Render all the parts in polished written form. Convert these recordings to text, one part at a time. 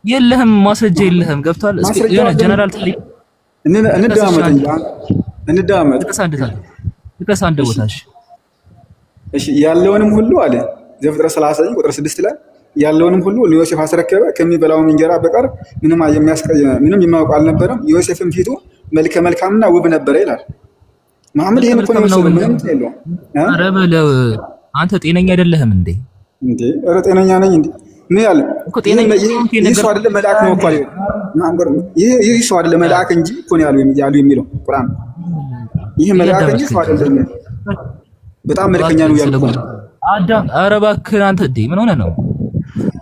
የለህም ማስረጃ የለህም። ገብቷል። እስኪ የሆነ ጀነራል ታሪክ እንደማመጥ ጥቀስ አንድ ቦታሽ። እሺ ያለውንም ሁሉ አለ ዘፍጥረት 39 ቁጥር 6 ላይ ያለውንም ሁሉ ለዮሴፍ አስረከበ፣ ከሚበላው እንጀራ በቀር ምንም የማያውቀው አልነበረም። ዮሴፍም ፊቱ መልከ መልካምና ውብ ነበረ ይላል። መሐመድ ይሄን እኮ ነው ምንም የለውም። ኧረ በለው አንተ ጤነኛ አይደለህም እንዴ? ኧረ ጤነኛ ነኝ እንዴ? ምን ያለ እኮ ጤነኛ ይህ ሰው አይደለም መልአክ ነው እኮ ይህ ሰው አይደለም መልአክ እንጂ እኮ ነው ያሉ የሚለው ቁርአን። ይህ መልአክ እንጂ ሰው አይደለም። በጣም መልከኛ ነው ያለው አዳም። ኧረ እባክህ አንተ እንዴ ምን ሆነህ ነው?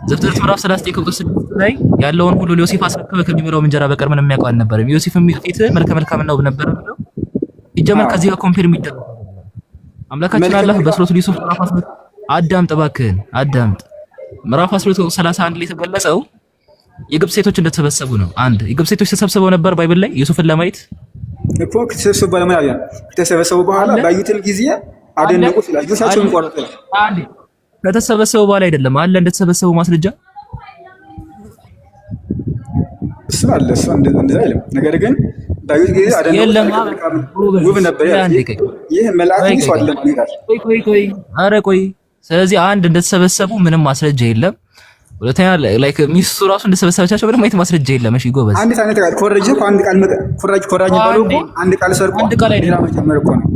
ዘፍጥረት ምዕራፍ 39 ቁጥር 6 ላይ ያለውን ሁሉ ለዮሴፍ አስረከበ፣ ከሚበላው እንጀራ በቀር ምንም የሚያውቀው አልነበረም። ዮሴፍ ፊት መልከ መልካም ነው ነበር ብለው ይጀመር። ከዚህ ጋር ኮምፔር የሚደረግ አምላካችን አላህ በሱረቱል ዩሱፍ ምዕራፍ 12 አዳምጥ እባክህን አዳምጥ። ምዕራፍ 12:31 ላይ የተገለጸው የግብፅ ሴቶች እንደተሰበሰቡ ነው። አንድ የግብፅ ሴቶች ተሰብስበው ነበር ባይብል ላይ ዩሱፍን ለማየት እኮ ከተሰበሰቡ በኋላ ባዩትን ጊዜ አደነቁት ይላል። ዩሳቸውን ቆረጠ። አንዴ ከተሰበሰቡ በኋላ አይደለም አለ እንደተሰበሰቡ ማስረጃ እሱ አለ። እሱ እንደዛ አይልም። ነገር ግን ባዩት ጊዜ አደነቁት ውብ ነበር ይላል። ይህ መልአክ እንጂ ሰው አይደለም ይላል። ቆይ ኧረ ቆይ። ስለዚህ አንድ እንደተሰበሰቡ ምንም ማስረጃ የለም። ሁለተኛ ላይክ ሚስቱ ራሱ እንደተሰበሰበቻቸው ምንም አይነት ማስረጃ የለም። እሺ ጎበዝ። አንድ ቃል ኮረጅ እኮ አንድ ቃል ኮራጅ ባሉ እኮ አንድ ቃል ሰርቆ አንድ ቃል ሌላ መጨመር እኮ ነው።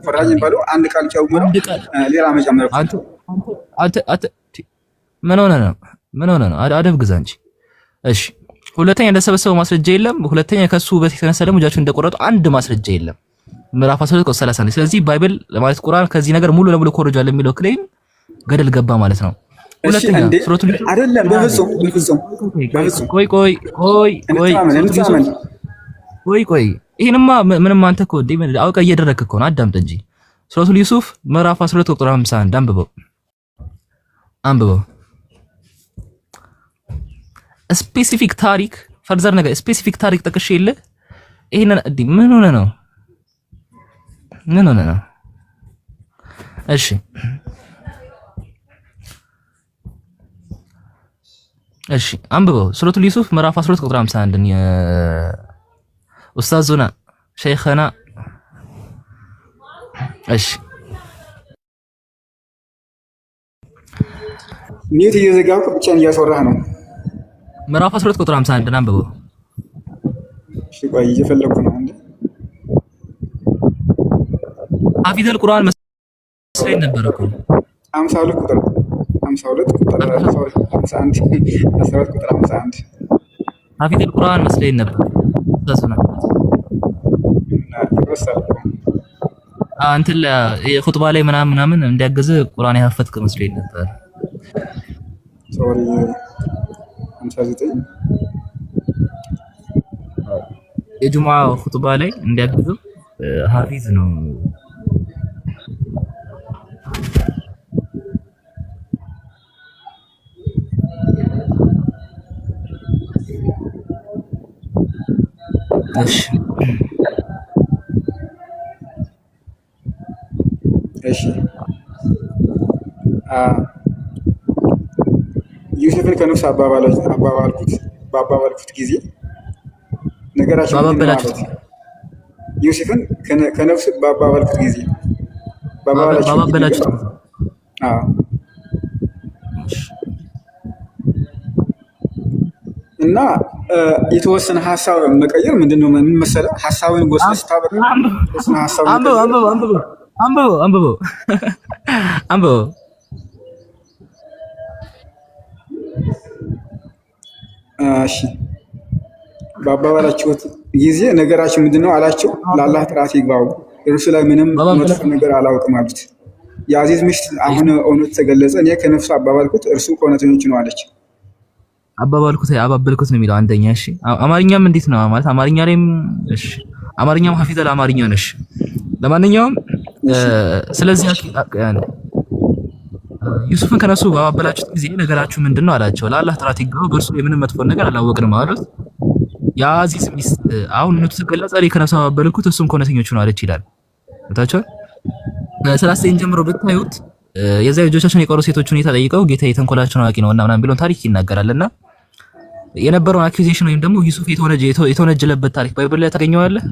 ኮራጅ ባሉ አንድ ቃል ጨምሮ ሌላ መጨመር እኮ አንተ ምን ሆነ ነው? አደብ ግዛ እንጂ። እሺ ሁለተኛ እንደተሰበሰበው ማስረጃ የለም። ሁለተኛ ከሱ ውበት የተነሳ ደግሞ እጃቸውን እንደቆረጡ አንድ ማስረጃ የለም። ምዕራፍ 12:31 ስለዚህ ባይብል ለማለት ቁርአን ከዚህ ነገር ሙሉ ለሙሉ ኮርጇል የሚለው ክሌም ገደል ገባ ማለት ነው። ሁለተኛ ሱረቱ አይደለም በፍጹም ቆይ ይሄንማ ምንም አንተ እኮ አውቀህ እየደረግክ እኮ ነው። አዳምጥ እንጂ ሱረቱ ዩሱፍ ምዕራፍ 12:51 አንብበው። ስፔሲፊክ ታሪክ ፈርዘር ነገር ስፔሲፊክ ታሪክ ጠቅሼ የለ ይሄንን ምን ሆነ ነው? እሺ አንብበው ሱረቱል ዩሱፍ ምዕራፍ 12:51 ኡስታዙና ሸይኸና። እሺ ሚዩት እየዘጋሁ ብቻን እያስወራህ ነው። ምዕራፍ 12:51 አንብበው። እሺ ቆይ እየፈለኩ ነው እንዴ ሐፊዘል ቁርአን መስለኝ ነበር እኮ 52 ቁጥር 51 ሐፊዘል ቁርአን መስለኝ ነበር። ተሰና አንተ የኹጥባ ላይ ምናምን እንዲያገዘ ቁርአን ያፈትክ መስለኝ ነበር። ሶሪ 59 የጁሙዓ ኹጥባ ላይ እንዲያገዘው ሐፊዝ ነው። እሺ ዩሱፍን ከነፍስ ባባባልኩት ጊዜ ነገራችን ማለት ዩሱፍን ከነፍስ ባባባልኩት ጊዜ ባባባላችሁ እና የተወሰነ ሐሳብ መቀየር ምንድነው? ምን መሰለህ ሐሳብን ወስደህ ስታበቃ አንብበው እሺ ባባባላችሁት ጊዜ ነገራችሁ ምንድነው አላቸው። ለአላህ ጥራት ይግባው እርሱ ላይ ምንም መጥፎ ነገር አላውቅም አሉት። የአዚዝ ሚስት አሁን እውነት ተገለጸ፣ እኔ ከነፍሱ አባባልኩት እርሱ ከእውነተኞች ነው አለች። አባበልኩት ነው የሚለው አንደኛ። እሺ አማርኛም እንዴት ነው ማለት አማርኛ ላይም እሺ አማርኛም ሐፊዘል አማርኛ ነሽ። ለማንኛውም ስለዚህ ዩሱፍን ከነሱ ባባበላችሁት ጊዜ ነገራችሁ ምንድነው አላቸው። ለአላህ ጥራት ይገባው በእርሱ የምንም መጥፎ ነገር አላወቅንም አሉት። የአዚዝ ሚስት አሁን እውነቱ ተገለጸ፣ እኔ ከነሱ ባባበልኩት እሱም ከእውነተኞቹ ነው አለች ይላል። ታቻ 39 ጀምሮ ብታዩት የዛ ልጆቻችን የቀሩ ሴቶች ሁኔታ ጠይቀው ጌታዬ ተንኮላቸውን አዋቂ ነውና ምናምን ቢሉን ታሪክ ይናገራልና የነበረውን አኪዩዜሽን ወይም ደግሞ ዩሱፍ የተወነጀለበት ታሪክ ባይብል ላይ ታገኘዋለህ?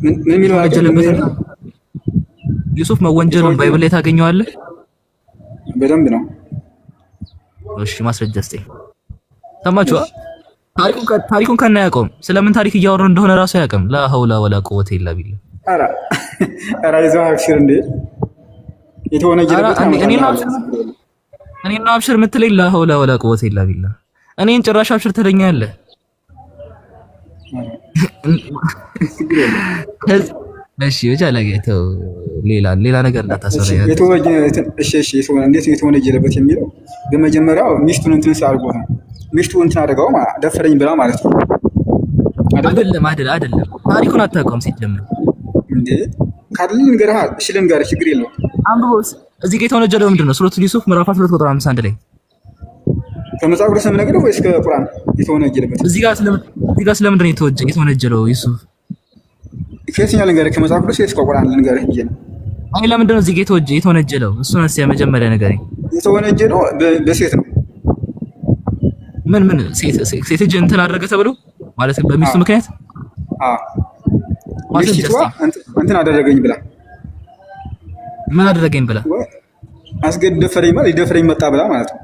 ምን የሚለው ዩሱፍ መወንጀሉን ባይብል ላይ ታገኘዋለህ? በደንብ ነው። እሺ ማስረጃ እስቲ ሰማችሁ? ታሪኩን ከና ያውቀውም ስለምን ታሪክ እያወሩ እንደሆነ ራሱ ያውቅም። ላ ሐውላ ወላ ቁወተ ኢላ ቢላህ። ኧረ ይዘው አብሽር እንዴ የተወነጀለበት እኔና አብሽር የምትለኝ ላ ሐውላ ወላ ቁወተ ኢላ ቢላህ። እኔን ጭራሽ አብሽር ትለኛለህ። እሺ ብቻ ለጌታው ሌላ ነገር እንዳታሰራ ያለ እሺ እንዴት የተወነጀለበት የሚለው በመጀመሪያው ሚስቱን እንትን ሳርጎት ነው። ሚስቱ እንትን አደረገው ደፈረኝ ብላ ማለት ነው። አይደለም ታሪኩን አታውቀውም ሲጀምር እንዴ ካልን ንገርህ። እሺ ልንገርህ፣ ችግር የለውም። አንብቦስ እዚህ ጋር የተወነጀለው ምንድነው? ሱረቱል ዩሱፍ ምዕራፍ 12 ቁጥር 51 ላይ ከመጽሐፍ ቅዱስ ነገር ወይስ ከቁርአን የተወነጀለበት? እዚህ ጋር ስለምንድን ነው የተወነጀለው ዩሱፍ? ከየትኛው ልንገርህ? ከመጽሐፍ ቅዱስ ወይስ ከቁርአን ልንገርህ ብዬ ነው። አይ ለምንድን ነው እዚህ ጋር የተወነጀለው? እሱን እስኪ መጀመሪያ ንገረኝ። የተወነጀለው በሴት ነው። ምን ሴት እጅ እንትን አደረገ ተብሎ ማለት በሚስቱ ምክንያት? ሚስቱ እንትን አደረገኝ ብላ። ምን አደረገኝ ብላ? አስገደፈረኝ ማለት ይደፈረኝ መጣ ብላ ማለት ነው።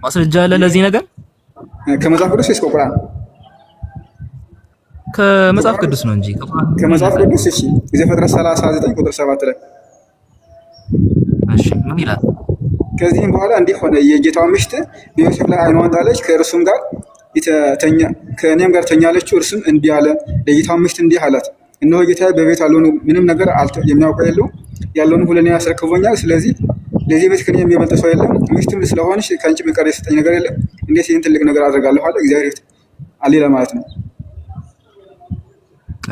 ማስረጃ አለ ለዚህ ነገር? ከመጽሐፍ ቅዱስ ወይስ ከቁርአን? ከመጽሐፍ ቅዱስ ነው እንጂ ከመጽሐፍ ቅዱስ። እሺ ዘፍጥረት 39 ቁጥር 7 ላይ እሺ ምን ይላል? ከዚህም በኋላ እንዲህ ሆነ፣ የጌታው ሚስት በዮሴፍ ላይ ዓይኗን ጣለች፣ ከእኔም ጋር ተኛለችው። እርሱም እንዲህ አለ፣ ለጌታው ሚስት እንዲህ አላት፣ እነሆ ጌታዬ በቤት ያለውን ምንም ነገር የሚያውቀው የለውም፣ ያለውን ሁሉ ለእኔ ያስረክቦኛል። ስለዚህ ለዚህ ቤት ከእኔ የሚበልጥ ሰው የለም። ሚስትም ስለሆንሽ ከአንቺ በቀር የሰጠኝ ነገር የለም። እንዴት ይህን ትልቅ ነገር አደርጋለሁ አለ እግዚአብሔር አለ ለማለት ነው።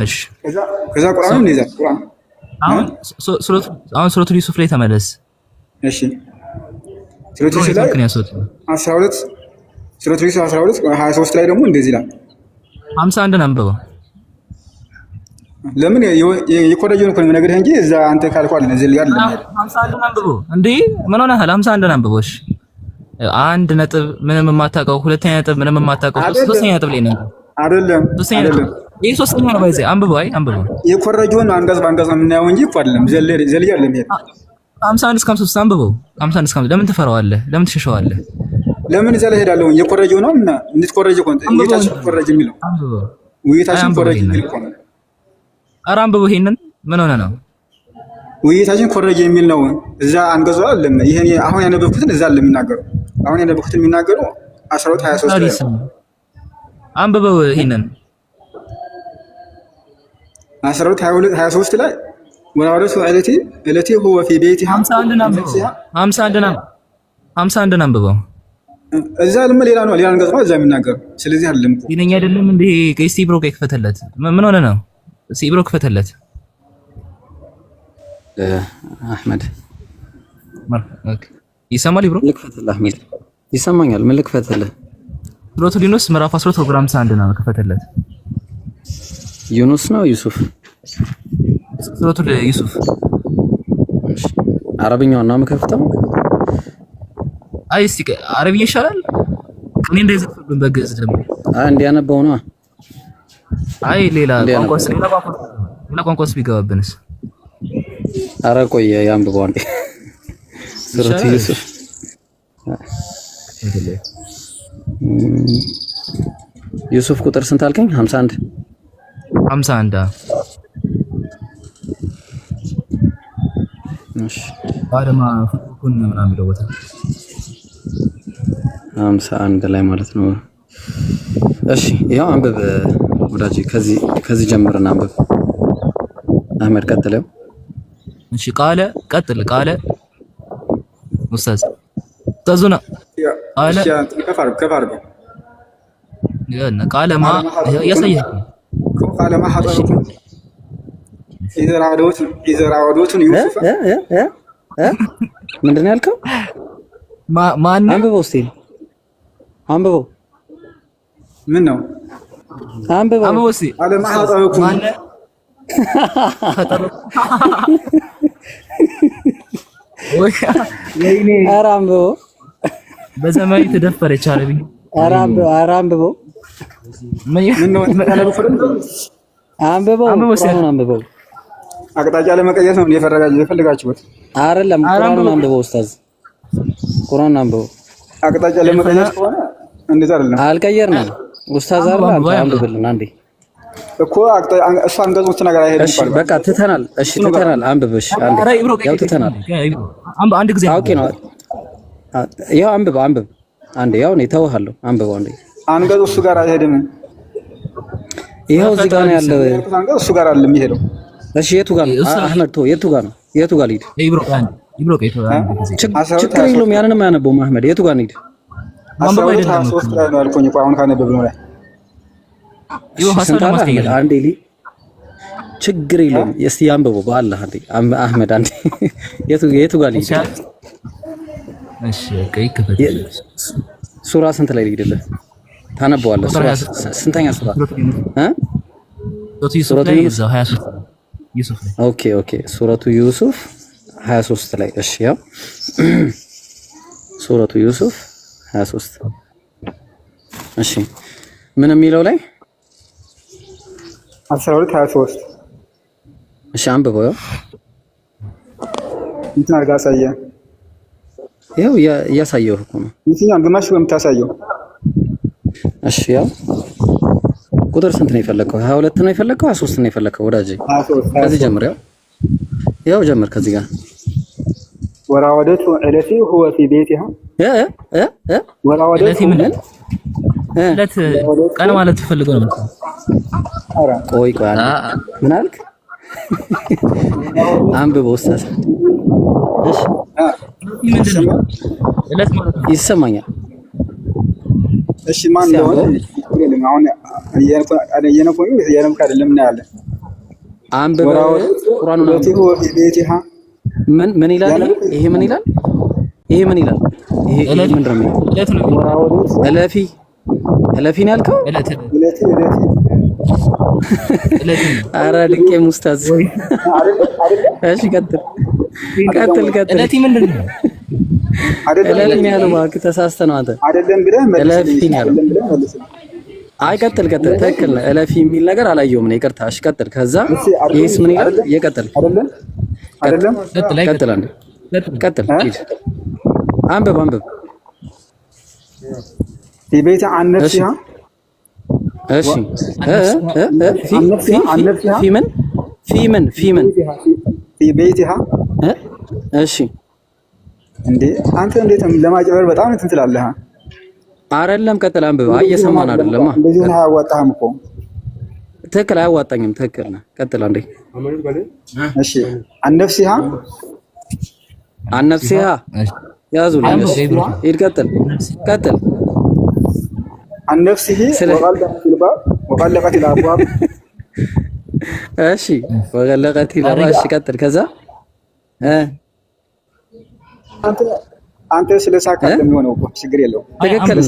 እሺ ከዛ ቁርአን ነው ይዛል። ቁርአን አሁን ሱረቱል ዩሱፍ ላይ ተመለስ። እሺ ሱረቱል ዩሱፍ ላይ 12 ሱረቱል ዩሱፍ 12 23 ላይ ደግሞ እንደዚህ ይላል። 51 አንብበው። ለምን የኮረጆን እኮ ነው ነገርህ እንጂ እዛ አንተ ካልኳል እዚህ ላይ አይደለም። 51 አንብበው እንዴ ምን ሆነሃል? 51 አንብበው። እሺ አንድ ነጥብ ምንም የማታውቀው፣ ሁለተኛ ነጥብ ምንም የማታውቀው፣ ሶስተኛ ነጥብ ላይ ነው አይደለም። ይሄ ሶስተኛ ነው። ባይዘ አንብበው። አንብበው። የኮረጆን አንቀጽ በአንቀጽ ነው የምናየው እንጂ እኮ አይደለም ዘልያ አይደለም። ይሄ 51 እስከ 53 አንብበው። 51 እስከ 53 ለምን ትፈራዋለህ? ለምን ትሸሸዋለህ? ለምን እዛ ላይ ሄዳለሁ? የኮረጆው ነው እና እንድትኮረጅ እኮ ውይይታችን ኮረጅ የሚለው ውይይታችን ኮረጅ የሚል እኮ ነው። ኧረ አንብበው። ይሄንን ምን ሆነ ነው ውይይታችን ኮረጅ የሚል ነው። እዛ አንገዟ አይደለም። ይሄን አሁን ያነበብኩትን እዛ አለ የሚናገረው። አሁን ያነበብኩትን የሚናገረው 12 23 ላይ አንብበው። ይሄንን 12 22 23 ላይ ወራረሱ እለቲ ሁወ ፊ ቤቲ 51 አንብበው። እዛ ልም ሌላ ነው ሌላ አንገጽ ነው እዛ የሚናገረው። ስለዚህ አይደለም እኮ ይሄኛ አይደለም እንዴ? ከስቲ ብሮክ ይከፈተለት። ምን ሆነ ነው? ሲብሮ ክፈተለት። አህመድ ይሰማል? ብሮ ልክፈትልህ አህመድ ይሰማኛል። ምን ልክፈትልህ? ሱረቱል ዩኑስ ምዕራፍ 12 ቁጥር 51 ነው። ክፈተለት። ዩኑስ ነው ዩሱፍ? ሱረቱል ዩሱፍ። እሺ አረብኛው ነው የምከፍተው? አይ እስቲ አረብኛ ይሻላል። እኔ እንደዚህ በግዕዝ ደግሞ እንዲያነበው ነው። አይ ሌላ ቋንቋስ ቢገባብንስ? ኧረ ቆየ ያንብበው አንዴ። ሱረቱል ዩሱፍ ዩሱፍ ቁጥር ስንት አልከኝ? 51 እሺ ባደማ ፍቁን ምናምን የሚለው ቦታ 51 ላይ ማለት ነው። እሺ ያው አንብብ ወዳጅ፣ ከዚህ ጀምረን አንብብ። አህመድ ቀጥለው። እሺ ቀጥል። ኡስታዝ ተዙና ቃለ ከፋርጎ ያና ቃለ ማ ያሳየህ ቃለ ማ ሐጠሩኩም ኢዘራወዶትን ዩሱፍ ምንድን ነው ያልከው? ማን አንብበው እስቲ አንብበው። ምን ነው አንብበው እስቲ ቃለ ማ ሐጠሩኩም ወይኔ ኧረ አንብበው በዘመኑ ተደፈረች አረብኝ። ኧረ አንብበው ምን ነው አንብበው አቅጣጫ ለመቀየር ነው የፈለጋችሁት? አይደለም ቁርአኑን አንብበው ኡስታዝ፣ ቁርአኑን አንብበው። አቅጣጫ ለመቀየር ከሆነ እንደዛ አይደለም። አልቀየርንም ኡስታዝ አይደል? አንብብልን አንዴ እኮ እሱ አንገጾች ነገር አይሄድም። እሺ በቃ ትተናል። እሺ ትተናል። አንብበሽ አንዴ ያው ትተናል። አንድ ጊዜ ኦኬ ነው። ያው አንብብ አንዴ ያው ነው ተውሃለሁ። አንብበው አንዴ። አንገጹ እሱ ጋር አይሄድም። ይሄው እዚህ ጋር ነው ያለው። አንገጹ እሱ ጋር አይደለም የሚሄደው። እሺ የቱ ጋር ነው አህመድ? የቱ ጋር ነው ልሂድ? ችግር የለውም። ያንንም አያነበውም አህመድ። የቱ ጋር ነው ልሂድ? 13 ላይ ነው አልኩኝ እኮ አሁን ካነበብነው ላይ አንዴ ችግር የለውም። እስቲ አንብበው በአላህ አንዴ አህመድ አንዴ የቱ ጋር ልሂድ? እሺ ከይ ከፈተ ሱራ ስንት ላይ ልሂድልህ? ታነበዋለህ? ሱራ ስንተኛ ሱራ? ሱረቱ ዩሱፍ ላይ። ኦኬ ሱረቱ ዩሱፍ 23 ላይ። እሺ ያው ሱረቱ ዩሱፍ 23 እሺ ምን የሚለው ላይ 12 23 እሺ አንብበው። ያው እንትን አድርጋ አሳየህ። ያው እያሳየሁህ እኮ ነው። የትኛውን ግማሽ በምታሳየው? እሺ ያው ቁጥር ስንት ነው የፈለከው? 22 ነው የፈለከው? 23 ነው የፈለከው? ወዳጄ ከዚህ ጀምር። ያው ጀምር ከዚህ ጋር ወራወደቱ እለቲ ሁወ ፊ ቤቲሃ ወራወደቱ እለት ቀን ማለት ፈልገው ነው። ቆይ ምን አልክ? አንብበው ኡስታዝ። እሺ ምንድነው እለት ማለት ነው? ይሰማኛል። እሺ ማን ነው አሁን የነፎኝ የነምካ አይደለም እናያለን። አንብበው ቁርአኑን አንብበው። ምን ይላል? ይሄ ምን ይላል? ይሄ ምንድን ነው? እለፊ ነው ያልከው? ኧረ ድንቄ ሙስታዝ። እሺ ቀጥል። እለፊ ምንድን ነው? እለፊ ነው ያለው። እባክህ ተሳስተህ ነው አንተ። አይደለም ብለህ እለፊ ነው ያለው። አይ ቀጥል። ትክክል ነህ። እለፊ የሚል ነገር አላየሁም ነው። ይቅርታ። እሺ ቀጥል። ከዛ ይሄስ ምን ይላል? ይቀጥል። ቀጥል። ሂድ። አንብብ። ቤተ አንነፍሲሃ እሺ ፊምን ቤቲሃ እሺ እንዴ አንተ እንዴት ለማጭበር በጣም እንትን ትላለህ? አይደለም ቀጥል። አንብብ። እየሰማን አይደለማ። እንደዚህ ነው አያዋጣህም እኮ። ትክክል አያዋጣኝም። ትክክል ነህ። ቀጥል አንዴ። እሺ አንነፍሲሃ ያዙ። ሂድ ቀጥል። አንነፍሲሂ ወቀለቀት الابواب እሺ ወቀለቀት الابواب እሺ ቀጥል። ከዛ አንተ ስለሳካ የሚሆነው እኮ ችግር የለውም። ትክክል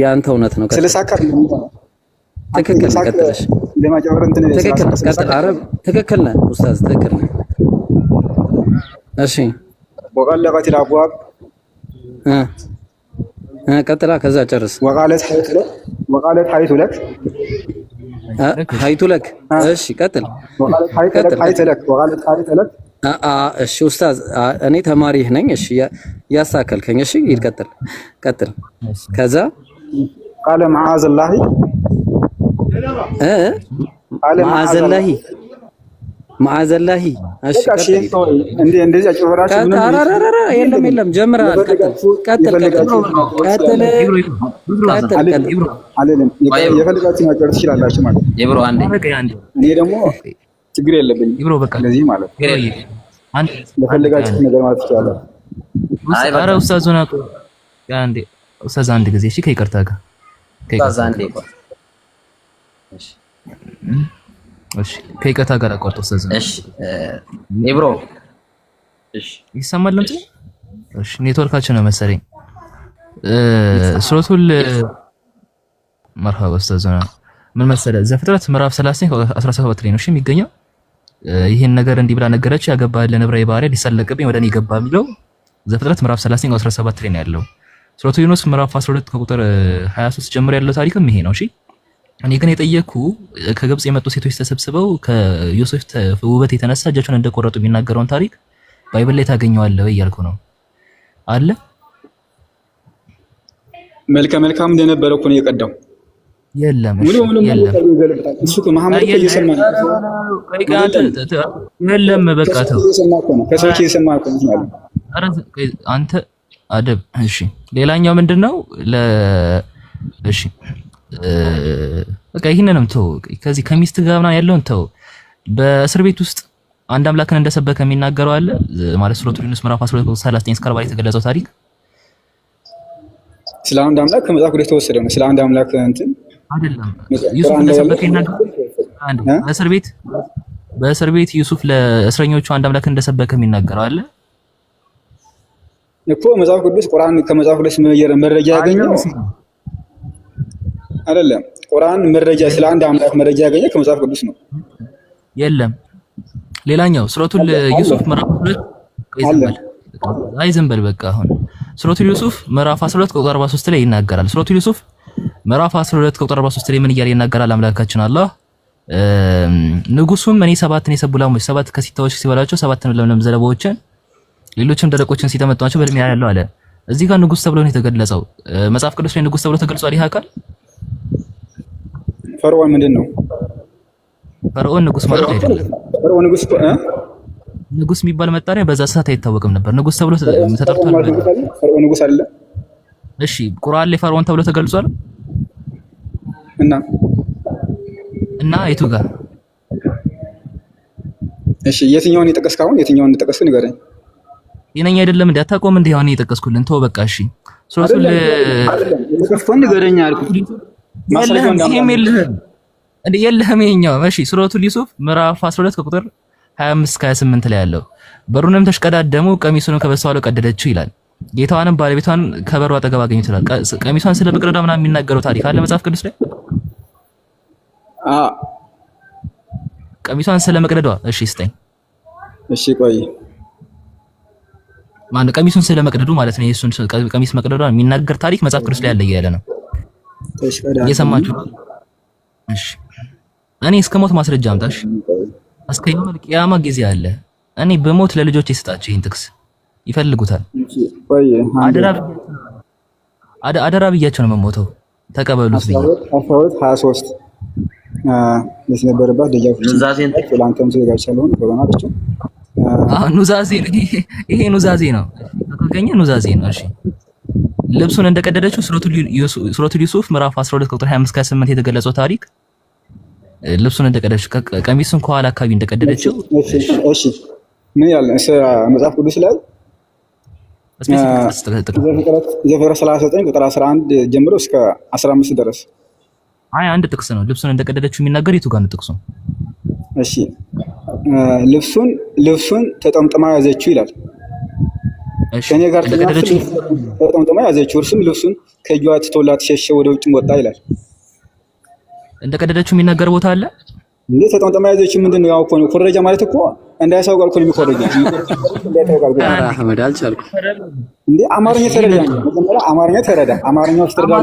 ያንተ እውነት ነው። ስለሳካ የሚሆነው ትክክል። ቀጥልሽ ለማጨበር እንትን ትክክል። ቀጥል። አረብ ትክክል ነህ ኡስታዝ፣ ትክክል ነህ። እሺ ወቀለቀት الابواب ቀጥላ። ከዛ ጨርስ። ወቃለት ሀይቱ ለክ እሺ ቀጥል። ወቃለት ሀይቱ ለክ እሺ ኡስታዝ እኔ ተማሪህ ነኝ። እሺ ያስተካከልከኝ። እሺ ሂድ ቀጥል። ከዛ ቃለ መዓዘላሂ መዓዘላሂ እሺ እንደዚህ አጭበራችሁ የለም ጀምረሃል። ቀጥል የፈልጋችሁ ማጨር ትችላላችሁ ማለት ነው። ይብሮ አንዴ እኔ ደግሞ ችግር የለብኝም። ይብሮ በቃ ለዚህ ማለት አንዴ ለፈልጋችሁ ነገር ማለት ትችላላችሁ። ኧረ ኡስታዝ ሆነ አንዴ ኡስታዝ አንድ ጊዜ እሺ ከይቅርታ ጋር ኡስታዝ አንዴ እሺ ከይቅርታ ጋር አቋርጦ ኡስታዝ እሺ ይብሮ እሺ ይሰማል እንዴ? እሺ ኔትወርካችን ነው መሰለኝ። ሱረቱል መርሐባ ኡስታዝ ሆነ ምን መሰለህ ዘፍጥረት ምዕራፍ 39 17 ላይ ነው እሺ የሚገኘው። ይሄን ነገር እንዲህ ብላ ነገረች፣ ያገባህ ለዕብራዊ ባሪያ ሊሰለቅብኝ ወደ እኔ ገባ የሚለው ዘፍጥረት ምዕራፍ 39 17 ላይ ነው ያለው። ሱረቱ ዩኑስ ምዕራፍ 12 ከቁጥር 23 ጀምሮ ያለው ታሪክም ይሄ ነው። እሺ እኔ ግን የጠየቅኩ ከግብጽ የመጡ ሴቶች ተሰብስበው ከዮሴፍ ውበት የተነሳ እጃቸውን እንደቆረጡ የሚናገረውን ታሪክ ባይብል ላይ ታገኘዋለህ ወይ እያልኩ ነው አለ። መልከ መልካም እንደነበረ እኮ ነው የቀዳው። የለም እሱ መሐመድ እየሰማ ነው። የለም በቃ ተው፣ ከሰዎች እየሰማ ነው። አንተ አደብ። እሺ ሌላኛው ምንድነው እሺ በቃ ይሄንንም ተው። ከዚህ ከሚስት ጋር ምናምን ያለውን ተው። በእስር ቤት ውስጥ አንድ አምላክን እንደሰበከ የሚናገረው አለ ማለት ሱረቱ ዩኑስ ምዕራፍ 12 39 እስከ 40 የተገለጸው ታሪክ ስለ አንድ አምላክ ከመጽሐፍ ቅዱስ የተወሰደ ነው። ስለ አንድ አምላክ እንትን አይደለም። ዩሱፍ እንደሰበከ ይናገራል። በእስር ቤት ዩሱፍ ለእስረኞቹ አንድ አምላክ እንደሰበከ የሚናገረው አለ እኮ መጽሐፍ ቅዱስ። ቁርአን ከመጽሐፍ ቅዱስ መረጃ ያገኘው አይደለም። ቁርአን መረጃ ስለ አንድ አምላክ መረጃ ያገኘ ከመጽሐፍ ቅዱስ ነው። የለም ሌላኛው ሱረቱል ዩሱፍ ምዕራፍ 12 ዝም በል በቃ። አሁን ሱረቱል ዩሱፍ ምዕራፍ 12 ቁጥር 43 ላይ ይናገራል። ሱረቱል ዩሱፍ ምዕራፍ 12 ቁጥር 43 ላይ ምን እያለ ይናገራል? አምላካችን አላህ ንጉሱም እኔ ሰባትን የሰቡ ላሞች ሰባት ከሲታዎች ሲበላቸው ሰባትን ለምለም ዘለባዎችን ሌሎችም ደረቆችን ሲተመጧቸው በእድሜ ያለው አለ። እዚህ ጋር ንጉስ ተብሎ ነው የተገለጸው። መጽሐፍ ቅዱስ ላይ ንጉስ ተብሎ ተገልጿል። ይሄ አካል ፈርዖን ምንድን ነው? ፈርዖን ንጉስ ማለት አይደለም። ፈርዖን ንጉስ የሚባል መጣሪያ በዛ ሰዓት አይታወቅም ነበር። ንጉስ ተብሎ ተጠርቷል። ፈርዖን ንጉስ አይደለም። እሺ ቁርአን ላይ ፈርዖን ተብሎ ተገልጿል። እና የቱ ጋር? እሺ የትኛውን የጠቀስከው? አሁን የትኛውን እንደጠቀስክ ንገረኝ። የነኛ አይደለም እንዴ? አታውቀውም እንዴ? አሁን የጠቀስኩልን ተው በቃ። እሺ ሱረቱል የጠቀስከው ንገረኝ አልኩት። የለህም እንዴ? የለህም ይሄኛው። እሺ ሱረቱል ዩሱፍ ምዕራፍ 12 ከቁጥር 25 እስከ 28 ላይ ያለው በሩንም ተሽቀዳደሙ ቀሚሱንም ከበስተኋላው ቀደደችው ይላል። ጌታዋንም ባለቤቷን ከበሩ አጠገብ አገኙት ይላል። ቀሚሷን ስለ መቅደዷ ምናምን የሚናገረው ታሪክ አለ መጽሐፍ ቅዱስ ላይ? ቀሚሷን ስለ መቅደዷ። እሺ ስጠኝ። እሺ ቆይ ማነው ቀሚሱን ስለ መቅደዱ ማለት ነው? የእሱን ቀሚስ መቅደዷ የሚናገር ታሪክ መጽሐፍ ቅዱስ ላይ አለ እያለ ነው። እየሰማችሁ? እሺ እኔ እስከ ሞት ማስረጃ አምጣሽ። እስከ የውመል ቂያማ ጊዜ አለ። እኔ በሞት ለልጆች ይስጣቸው። ይሄን ጥቅስ ይፈልጉታል። አደራ ብያቸው ነው የምሞተው። ተቀበሉት ብዬ 23 የነበረባት ደጃፎች ኑዛዜን ላንተም ስለጋቻለሁ በማለት ኑዛዜ ይሄ ኑዛዜ ነው። ከተገኘ ኑዛዜ ነው። እሺ ልብሱን እንደቀደደችው ሱረቱል ዩሱፍ ምዕራፍ 12 ቁጥር 25 እስከ 28 የተገለጸው ታሪክ ልብሱን እንደቀደደችው ቀሚሱን ከኋላ አካባቢ እንደቀደደችው። እሺ ምን ያለ መጽሐፍ ቅዱስ ላይ ዘፍጥረት 39 ቁጥር 11 ጀምሮ እስከ 15 ድረስ አንድ ጥቅስ ነው። ልብሱን እንደቀደደችው የሚናገር የቱ ጋር ነው ጥቅሱ? እሺ ልብሱን ተጠምጥማ ያዘችው ይላል። ከኔ ጋር ተጠምጥማ ያዘችው፣ እርሱም ልብሱን ከእጇ ትቶላት ሸሸ፣ ወደ ውጭም ወጣ ይላል። እንደቀደደችው የሚናገር ቦታ አለ እንዴ? ተጠምጥማ ያዘችው ምንድን ነው? ያው እኮ ነው ኩረጃ ማለት እኮ እንዳያሳውቃል እኮ ነው የሚኮረጃ። አህመድ አልቻልኩም እንዴ? አማርኛ ተረዳ፣ አማርኛ ተረዳ። አማርኛው ስትረዳ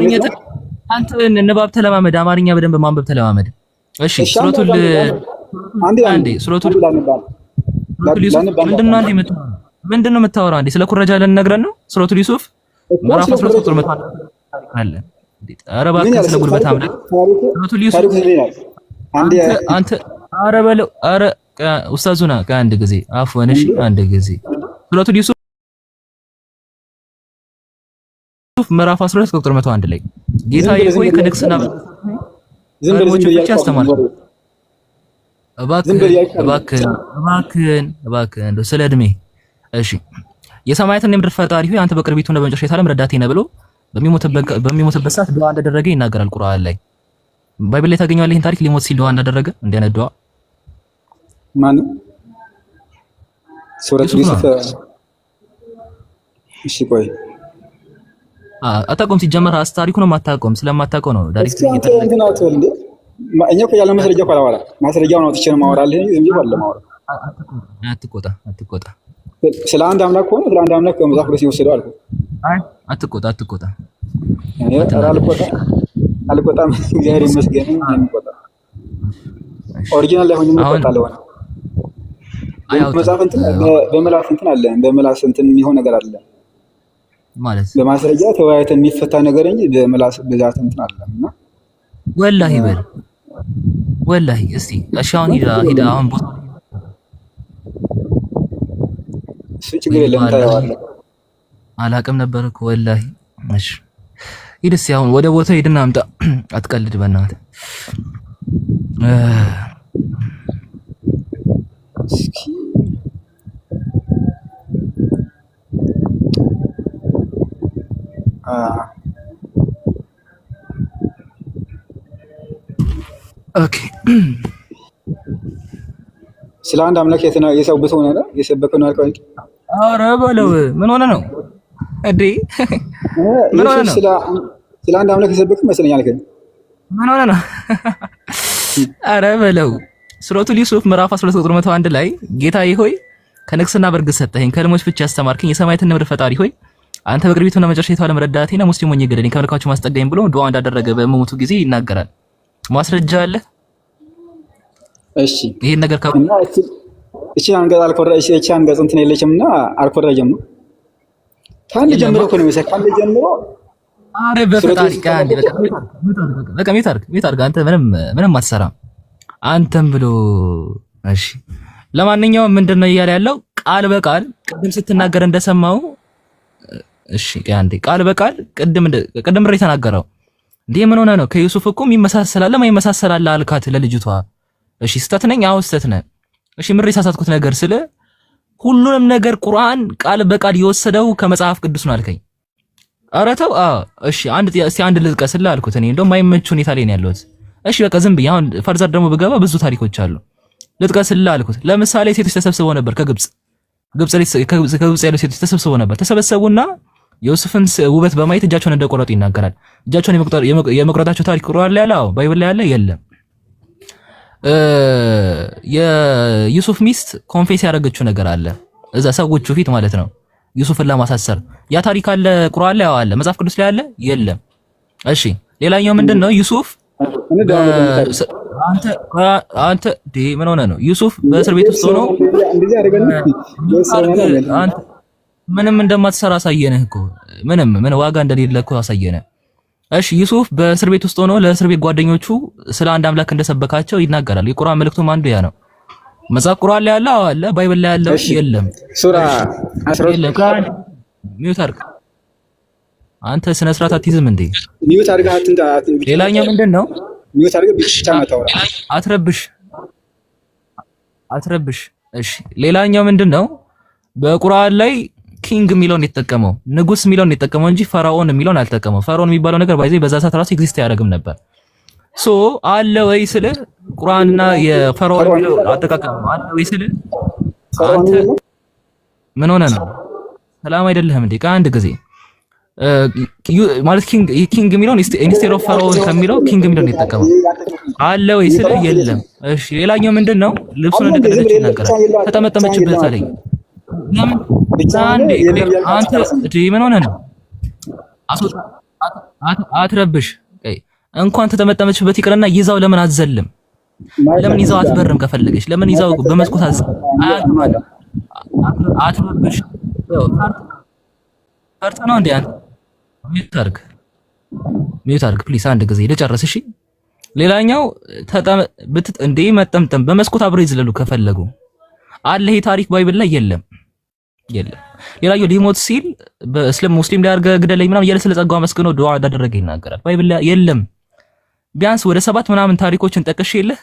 አንተ ንባብ ተለማመድ፣ አማርኛ በደንብ ማንበብ ተለማመድ። እሺ ሱረቱል ምንድን ነው የምታወራው? አንዴ ስለ ኩረጃ ልንነግረን ነው። ሱረቱል ዩሱፍ ምዕራፍ 13 ቁጥር 100 አለ። ኧረ እባክህ ስለ ጉልበት አምላክ ሱረቱል ዩሱፍ አንተ ኧረ በለው ኧረ ኡስታዙና ከአንድ ጊዜ አፍወን። እሺ አንድ ጊዜ ሱረቱል ዩሱፍ ምዕራፍ 12 ቁጥር 101 ላይ ጌታዬ ሆይ ከንግስና ዝምብሎች ብቻ አስተማር። እባክህን እንደው ስለ እድሜ። እሺ የሰማያትና የምድር ፈጣሪ ሆይ አንተ በቅርቢቱ ነው በመጨረሻ የዓለም ረዳቴ ነህ ብሎ በሚሞትበት ሰዓት ዱዓ እንዳደረገ ይናገራል ቁርአን ላይ። ባይብል ላይ ታገኘዋለህ ይሄን ታሪክ። ሊሞት ሲል ዱዓ እንዳደረገ እንደ ዱዓ ማን ሱረቱ ዩሱፍ። እሺ ቆይ አታውቀውም ሲጀመር ታሪኩን አታውቀውም። ስለማታውቀው ነው ዳይሬክት እኛ እኮ ያለ ማስረጃ እኮ አላወራም። ማስረጃውን አውጥቼ ነው የማወራልህ እንጂ ዝም ብዬ አይደለም የማወራው። አትቆጣ። ስለ አንድ አምላክ ከሆነ ስለ አንድ አምላክ ከመጽሐፍ ቅዱስ የወሰደው አልኩህ። አይ አትቆጣ። አልቆጣም። እግዚአብሔር ይመስገን አልቆጣ። ኦሪጂናል ላይ ሆኜ እቆጣለሁ። መጽሐፍ እንትን በመላስ እንትን አለ፣ በመላስ እንትን የሚሆን ነገር አለ ማለት በማስረጃ ተወያይተን የሚፈታ ነገር እንጂ በመላስ ብዛት እንትን አለ እና ወላሂ በል ወላሂ። እስቲ እሺ አሁን ሂዳ አሁን ቦታ እሱ ችግር የለም ታየዋለህ። አላቅም ነበር እኮ ወላሂ። እሺ ሂድ እስቲ አሁን ወደ ቦታ ሂድና አምጣ። አትቀልድ በእናትህ። ኦኬ ስለ አንድ አምላክ የሰበከ ሆነ ነው የሰበከው ነው አልከው። ኧረ በለው ምን ሆነ ነው እንዴ? ምን ሆነ ነው? ስለ አንድ አምላክ የሰበከ መስለኛል። ምን ሆነ ነው? ኧረ በለው ሱረቱል ዩሱፍ ምዕራፍ 12 ቁጥር 101 ላይ ጌታዬ ሆይ ከንግስና በርግጥ ሰጠኸኝ፣ ከልሞች ፍቺ ያስተማርከኝ፣ የሰማያትን ምድር ፈጣሪ ሆይ አንተ በቅርቢቱና መጨረሻ ዓለም ረዳቴና ሙስሊም ሆኜ ገደለኝ፣ ከመልካቹ ማስጠጋኝ ብሎ ዱዓ እንዳደረገ በመሞቱ ጊዜ ይናገራል። ማስረጃ አለ? እሺ ይሄን ነገር እና እቺ አንገት አልኮረጀም። እቺ አንገት እንትን የለችምና አልኮረጀም ነው ከአንድ ጀምሮ እኮ ነው የሚሰካ ከአንድ ጀምሮ። አረ በፈጣሪ ካንዲ በቃ ሚታርግ አንተ ምንም አትሰራም አንተም ብሎ። እሺ ለማንኛውም ምንድነው እያለ ያለው ቃል በቃል ቅድም ስትናገር እንደሰማው። እሺ አንዴ ቃል በቃል ቅድም ምር የተናገረው እንዴ ምን ሆነ ነው? ከዩሱፍ እኮ የሚመሳሰላል ለማይመሳሰላል አልካት ለልጅቷ። እሺ ስተት ነኝ? አዎ ስተት ነህ። እሺ ምር የሳሳትኩት ነገር ስለ ሁሉንም ነገር ቁርአን ቃል በቃል የወሰደው ከመጽሐፍ ቅዱስ ነው አልከኝ። ኧረ ተው። እሺ አንድ ልጥቀስልህ አልኩት። እኔ እንደውም ማይመች ሁኔታ ላይ ነው ያለሁት። እሺ በቃ ዝም ብዬ አሁን ፈርዘር ደግሞ ብገባ ብዙ ታሪኮች አሉ። ልጥቀስልህ አልኩት። ለምሳሌ ሴቶች ተሰብስበው ነበር ከግብጽ ያሉ ሴቶች ተሰብስበው ነበር። ተሰበሰቡና የዩሱፍን ውበት በማየት እጃቸውን እንደቆረጡ ይናገራል። እጃቸውን የመቁረጣቸው ታሪክ ቁርአን ላይ አለ? አዎ። ባይብል ላይ አለ? የለም። የዩሱፍ ሚስት ኮንፌስ ያደረገችው ነገር አለ እዛ ሰዎቹ ፊት ማለት ነው፣ ዩሱፍን ለማሳሰር። ያ ታሪክ አለ ቁርአን ላይ? አዎ አለ። መጽሐፍ ቅዱስ ላይ አለ? የለም። እሺ ሌላኛው ምንድነው? ዩሱፍ አንተ ምን ሆነ ነው? ዩሱፍ በእስር ቤት ውስጥ ሆኖ አንተ ምንም እንደማትሰራ አሳየነህ እኮ ምን ዋጋ እንደሌለ እኮ አሳየነህ። እሺ ዩሱፍ በእስር ቤት ውስጥ ሆኖ ለእስር ቤት ጓደኞቹ ስለ አንድ አምላክ እንደሰበካቸው ይናገራል። የቁርአን መልእክቱም አንዱ ያ ነው። መጽሐፍ ቁርአን ላይ አለ? አዎ አለ። ባይብል ላይ አለ? የለም። ሱራ 12 ሚውት አድርግ አንተ። ስነ ስርዓት አትይዝም እንዴ? ሚውት አድርግ አትንታ። ሌላኛው ምንድነው? ሚውት አድርግ ብቻ ማታወራ አትረብሽ። እሺ ሌላኛው ምንድነው? በቁርአን ላይ ኪንግ የሚለውን የተጠቀመው ንጉስ የሚለውን የተጠቀመው እንጂ ፈራኦን የሚለውን አልተጠቀመው። ፈራኦን የሚባለው ነገር ባይዘይ በዛ ሰዓት ራሱ ኤግዚስት አያደርግም ነበር። ሶ አለ ወይ ስለ ቁርአንና የፈራኦን የሚለው አጠቃቀም አለ ወይ ስለ አንተ ምን ሆነ ነው? ሰላም አይደለህም እንዴ? ከአንድ ጊዜ ማለት ኪንግ የሚለውን ኢንስቴድ ኦፍ ፈራኦን ከሚለው ኪንግ የሚለውን የተጠቀመው አለ ወይ ስለ የለም። እሺ ሌላኛው ምንድነው? ልብሱን እንደቀደደች ይናገራል። ተጠመጠመችበት አለኝ። ለምን አንተ ምን ሆነ ነው? አትረብሽ። እንኳን ተጠመጠመችበት ይቅርና ይዛው ለምን አትዘልም? ለምን ይዛው አትበርም? ከፈለገች ለምን ይዛው በመስኮት አያገባም? አትረብሽ። ፈርተ ነው እንዴ አንተ? ሚውት አድርግ ፕሊስ። አንድ ጊዜ ልጨርስ እሺ። ሌላኛው እንዴ መጠምጠም በመስኮት አብረው ይዝለሉ ከፈለጉ አለ። ይሄ ታሪክ ባይብል ላይ የለም። ሌላኛው ሊሞት ሲል በእስልም ሙስሊም ላይ አድርገህ ግደለኝ ምናምን እያለ ስለ ጸጋው መስግኖ ዱዓ እንዳደረገ ይናገራል። ባይብል ላይ የለም። ቢያንስ ወደ 7 ምናምን ታሪኮችን ጠቅሼልህ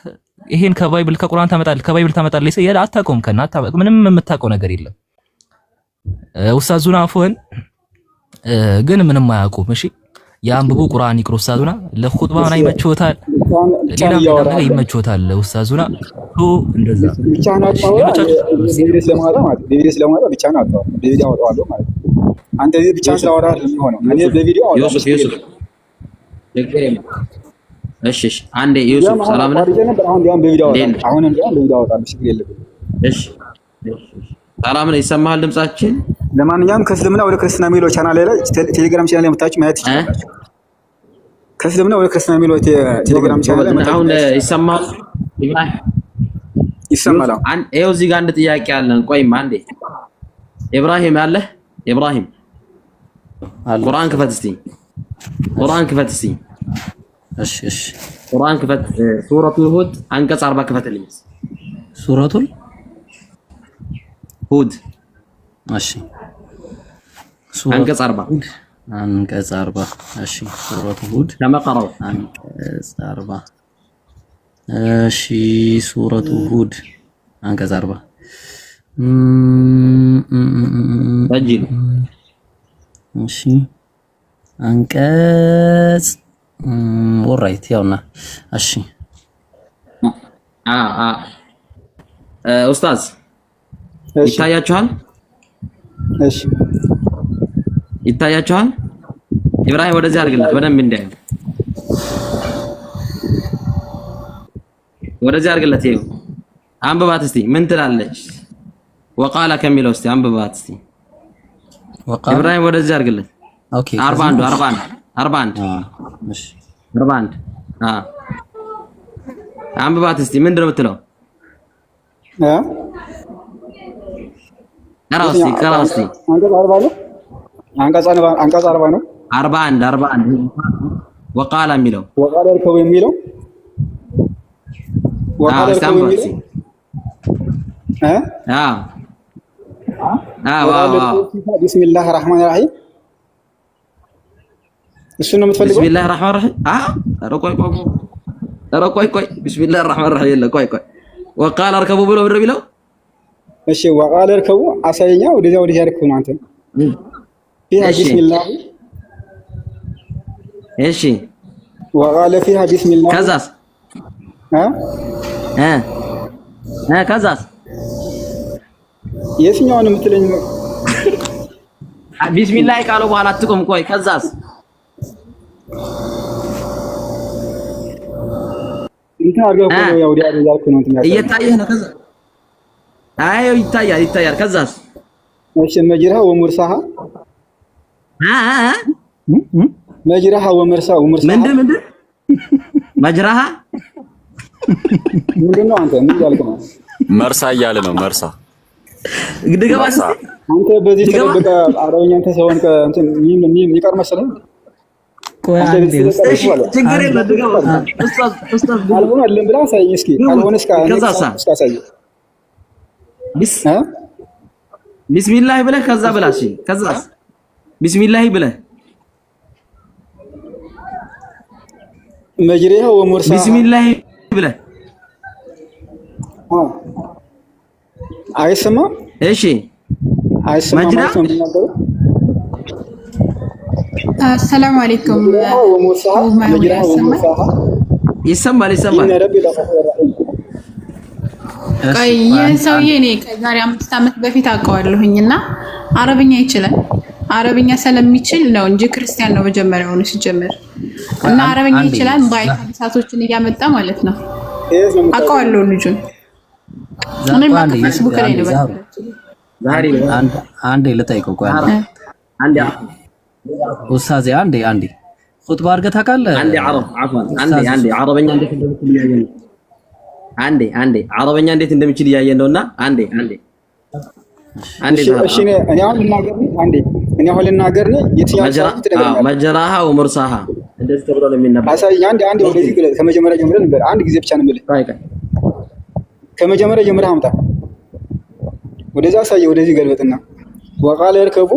ይሄን ከባይብል ከቁርአን ታመጣለህ ይሰያል። አታውቀውም። ምንም የምታውቀው ነገር የለም። ኡስታዙና አፎን ግን ምንም አያውቁም። እሺ ያንብቡ ቁርአን ይቅሩ። ኡስታዙና ለኹጥባ ምናምን ይመችዎታል፣ ሌላም ነገር ይመችዎታል ኡስታዙና። እንደዛ ብቻ ነው ቢቢኤስ ለማውጣት ማለት ቢቢኤስ ለማውጣት ብቻ ነው አጣው ቢቢኤስ አወጣዋለሁ ማለት አንተ እዚህ ብቻ ስላወራህ ነው የሚሆነው። እኔ በቪዲዮ አወጣው። እሺ አንዴ ዩሱፍ ሰላም ነህ? እሺ ሰላም ነህ? ይሰማሃል ድምጻችን? ለማንኛውም ከእስልምና ወደ ክርስትና የሚለው ቻናል ላይ ቴሌግራም ቻናል ላይ መታችሁ ማየት ትችላላችሁ። ከእስልምና ወደ ክርስትና የሚለው ቴሌግራም ቻናል ላይ አሁን ይሰማል? ይሰማል። ይኸው እዚህ ጋር አንድ ጥያቄ አለን። ቆይማ አንዴ ኢብራሂም አለ? ኢብራሂም ቁርአን ክፈት እስቲ። ቁርአን ክፈት እስቲ። እሺ ቁርአን ክፈት። ሱረቱል ሁድ አንቀጽ 40 ክፈትልኝ። ሱረቱል ሁድ እሺ አንቀጽ 40 አንቀጽ 40 እሺ ሱረቱል ሁድ ተመቀረው አንቀጽ 40 እሺ ሱረቱል ሁድ አንቀጽ 40 ረጅም እሺ አንቀጽ ኦራይት ያውና እሺ ኡስታዝ ይታያችኋል? እሺ ይታያችኋል? ኢብራሂም ወደዚህ አድርግለት በደንብ እንዲያዩ። ወደዚህ አድርግለት። ይሄው አንብባት እስቲ ምን ትላለች? ወቃለ ከሚለው እስቲ አንብባት እስቲ ኢብራሂም ወደዚህ አድርግለት። ኦኬ 41 እሺ 41 አንብባት እስቲ ምንድን ነው የምትለው? ቀራውስቲ አንቀጽ 40 ነው። 41 ወቃለ የሚለው ወቃለ እርከቡ የሚለው ወቃለ እርከቡ የሚለው ቢስሚላህ ራህማን ራሂም እሱ ነው የምትፈልገው? ቢስሚላህ ራህማን ራሂም ቆይ ቢስሚላህ ራህማን ራሂም የለ ቆይ ወቃለ እርከቡ ብሎ ብር ቢለው እሺ ወቃለ እርከቡ አሳየኛ። ወደዚያ ያርኩ ነው አንተ ፊሃ ቢስሚላህ እሺ ወቃለ ፊሃ ቢስሚላህ ከዛስ ከዛስ የትኛውን የምትለኝ? ቢስሚላህ ቃለው በኋላ አትቆም። ቆይ ከዛስ እንትን አድርገው ነው ያው ዲያ ያልኩ ነው እንትን ያልኩ እየታየህ ነው። ከዛ አይ ይታያል። ከዛስ እሺ መጅራሃ ወሙርሳሃ መጅራሃ ወሙርሳሃ ምንድን መጅራሃ ምንድን ነው? አንተ ምን ያልክ ነው? መርሳ እያለ ነው። መርሳ ግድገባስ አንተ በዚህ ተደበቀ አረብኛ አንተ ሰውን እንትን ምን ይቀር መሰለኝ። ቆይ አንዴ ችግር የለም ድገባ ኡስታዝ አልሆነ አይደለም ብላ አሳየኝ እስኪ። አልሆነ እስከ አሳየኝ ቢስሚላህ ብለህ ከዛ ብላ እሺ ከዛስ ቢስሚላህ ብለህ መጅሪሃ ወሙርሳ ቢስሚላህ ብለህ አይሰማም። እሺ አይሰማም ማለት ነው የሚናገረው። አሰላሙ አለይኩም ይሰማል። ቆይ ይህን ሰውዬ እኔ ከዛሬ 5 ዓመት በፊት አውቀዋለሁኝ እና አረብኛ ይችላል። አረብኛ ስለሚችል ነው እንጂ ክርስቲያን ነው መጀመሪያውኑ ሲጀምር እና አረብኛ ይችላል። ባይ ሀዲሳቶችን እያመጣ ማለት ነው። አውቀዋለሁ ልጁን እኔ ፌስቡክ ላይ ነው ዛሬ አንዴ ልጠይቀው። ቆይ አንዴ ኡስታዝ አንዴ ኹጥባ አድርገህ ታውቃለህ? አንዴ አረበኛ እንዴት እንደምችል እያየን ነው። አንዴ አረበኛ እንዴት እንደምችል እያየን ነውና አንዴ እሺ እኔ አሁን ልናገር ነው የትኛው መጀራሃ ወሙርሳሃ እንደዚህ ተብሎ ነው የሚነበበው። አሳይ አንዴ ወደዚህ ግለ ከመጀመሪያ ጀምረን ነበር። አንድ ጊዜ ብቻ ነው የምልህ። ከመጀመሪያ ጀምረህ አምጣ። ወደዛ አሳይ። ወደዚህ ገልበጥና ወቃለ እርከቡ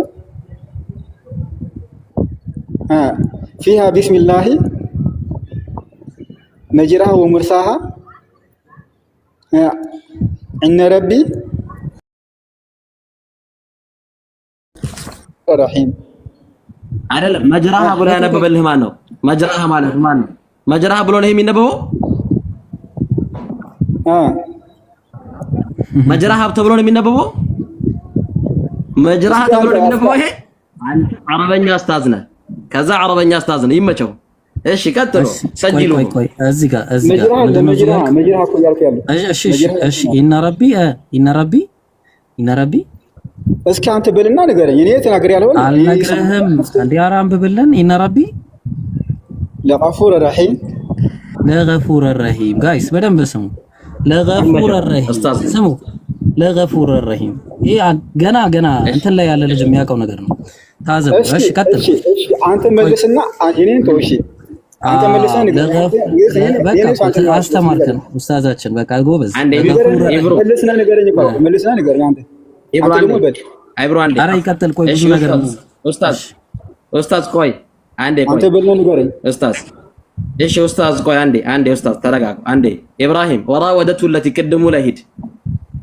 ፊሃ ቢስሚላህ መጅራሃ ወሙርሳሃ እነ ረቢ ረሂም አይደለም። መጅራሃ ብሎ ያነበበልህ ማን ነው? መጅራሃ ማለት ማን ነው? መጅራሃ ብሎ ነው የሚነበበው። መጅራሃ ተብሎ ነው የሚነበበው። መጅራሃ ተብሎ ነው የሚነበበው። ይሄ አንተ አረበኛ ኡስታዝ ነህ። ከዛ አረበኛ ኡስታዝ ነህ። ይመቸው። እሺ ቀጥሉ ሰጅሉ ቆይ እዚህ ጋር መጅራ እኮ ያልኩ ያለው እሺ ኢነ ረቢ እስኪ አንተ በልና ንገረኝ። እኔ ተናገር ያለው አልነግርህም። አንዴ ኧረ አንብብልን። ኢነ ረቢ ለገፉር ረሂም ጋይስ በደንብ ስሙ። ለገፉር ረሂም ስሙ። ለገፉር ረሂም ይሄ ገና እንትን ላይ ያለ ልጅ የሚያውቀው ነገር ነው። ታዘብ። እሺ ቀጥል። እሺ አንተ መልስና እኔን ተው። እሺ አንተ መልስና ንገረኝ። በቃ አስተማርከን ኡስታዛችን። በቃ ጎበዝ። መልስና ንገረኝ እኮ መልስና ንገረኝ አንተ አይብሮ አንዴ። ኧረ ይቀጥል። ቆይ ብዙ ነገር ነው ኡስታዝ ቆይ አንዴ ቆይ አንተ በልና ንገረኝ ኡስታዝ። እሺ ኡስታዝ ቆይ አንዴ ኡስታዝ ተረጋጋ አንዴ። ኢብራሂም ወራወደቱ ለቲ ቅድሙ ላይ ሂድ።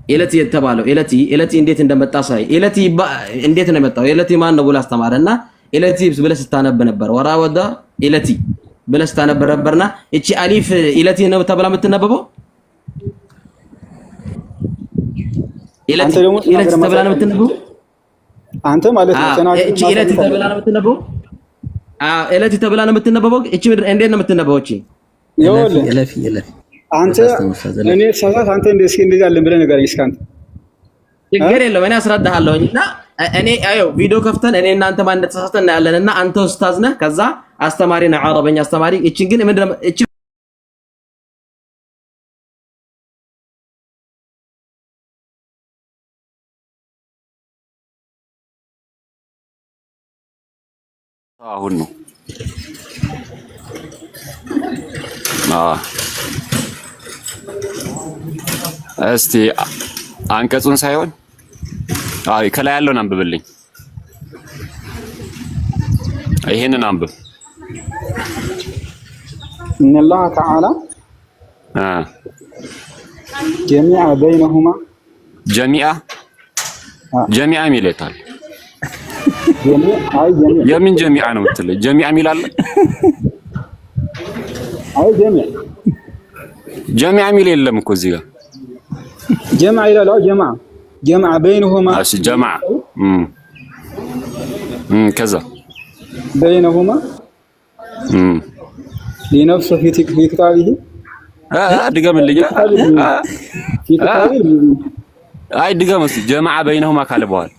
ኢለቲ የተባለው ኢለቲ እንዴት እንደመጣ ሳይ ኢለቲ እንዴት ነው የመጣው? ኢለቲ ማን ነው ብለህ አስተማረና ኢለቲ ብለህ ስታነብ ነበር። ወራወዳ ኢለቲ ብለህ ስታነብ ነበርና እቺ አሊፍ ኢለቲ ነው ተብላ የምትነበበው ኢለቲ ተብላ ነው የምትነበበው። አንተ ማለት ነው ተናገር። እቺ ኢለቲ ተብላ ነው የምትነበበው። ኢለቲ ተብላ ነው የምትነበበው። እቺ እንዴት ነው የምትነበበው? እቺ ኢለፊ አንተ እኔ ሰዓት አንተ እንደዚህ ያለን ብለህ ንገረኝ እስኪ አንተ። ችግር የለውም እኔ አስረዳሃለሁና እኔ አየው ቪዲዮ ከፍተን እኔ እናንተ ማን እንደተሳሳተ እናያለንና አንተ ኡስታዝ ነህ፣ ከዛ አስተማሪ ነህ፣ አረበኛ አስተማሪ። እቺ ግን ምንድነው እቺ አሁን ነው እስቲ አንቀጹን ሳይሆን ከላይ ያለውን አንብብልኝ። ይሄንን አንብብ። ኢነላህ ተዓላ ጀሚዓ በይነሁማ ጀሚዓ ሚለታል። የምን ጀሚዓ ነው የምትለኝ? ጀሚዓ ሚል አለ? አይ ጀሚዓ ሚል የለም እኮ እዚህ ጋር ጀማዓ ይላል። ጀማዓ በይነሁማ እሺ ጀማዓ ከዛ በይነሁማ ሊነፍሱ ፊ ክታቢሂ ድገምልኝ። አይ ድገም እስኪ ጀማዓ በይነሁማ ካለ በኋላ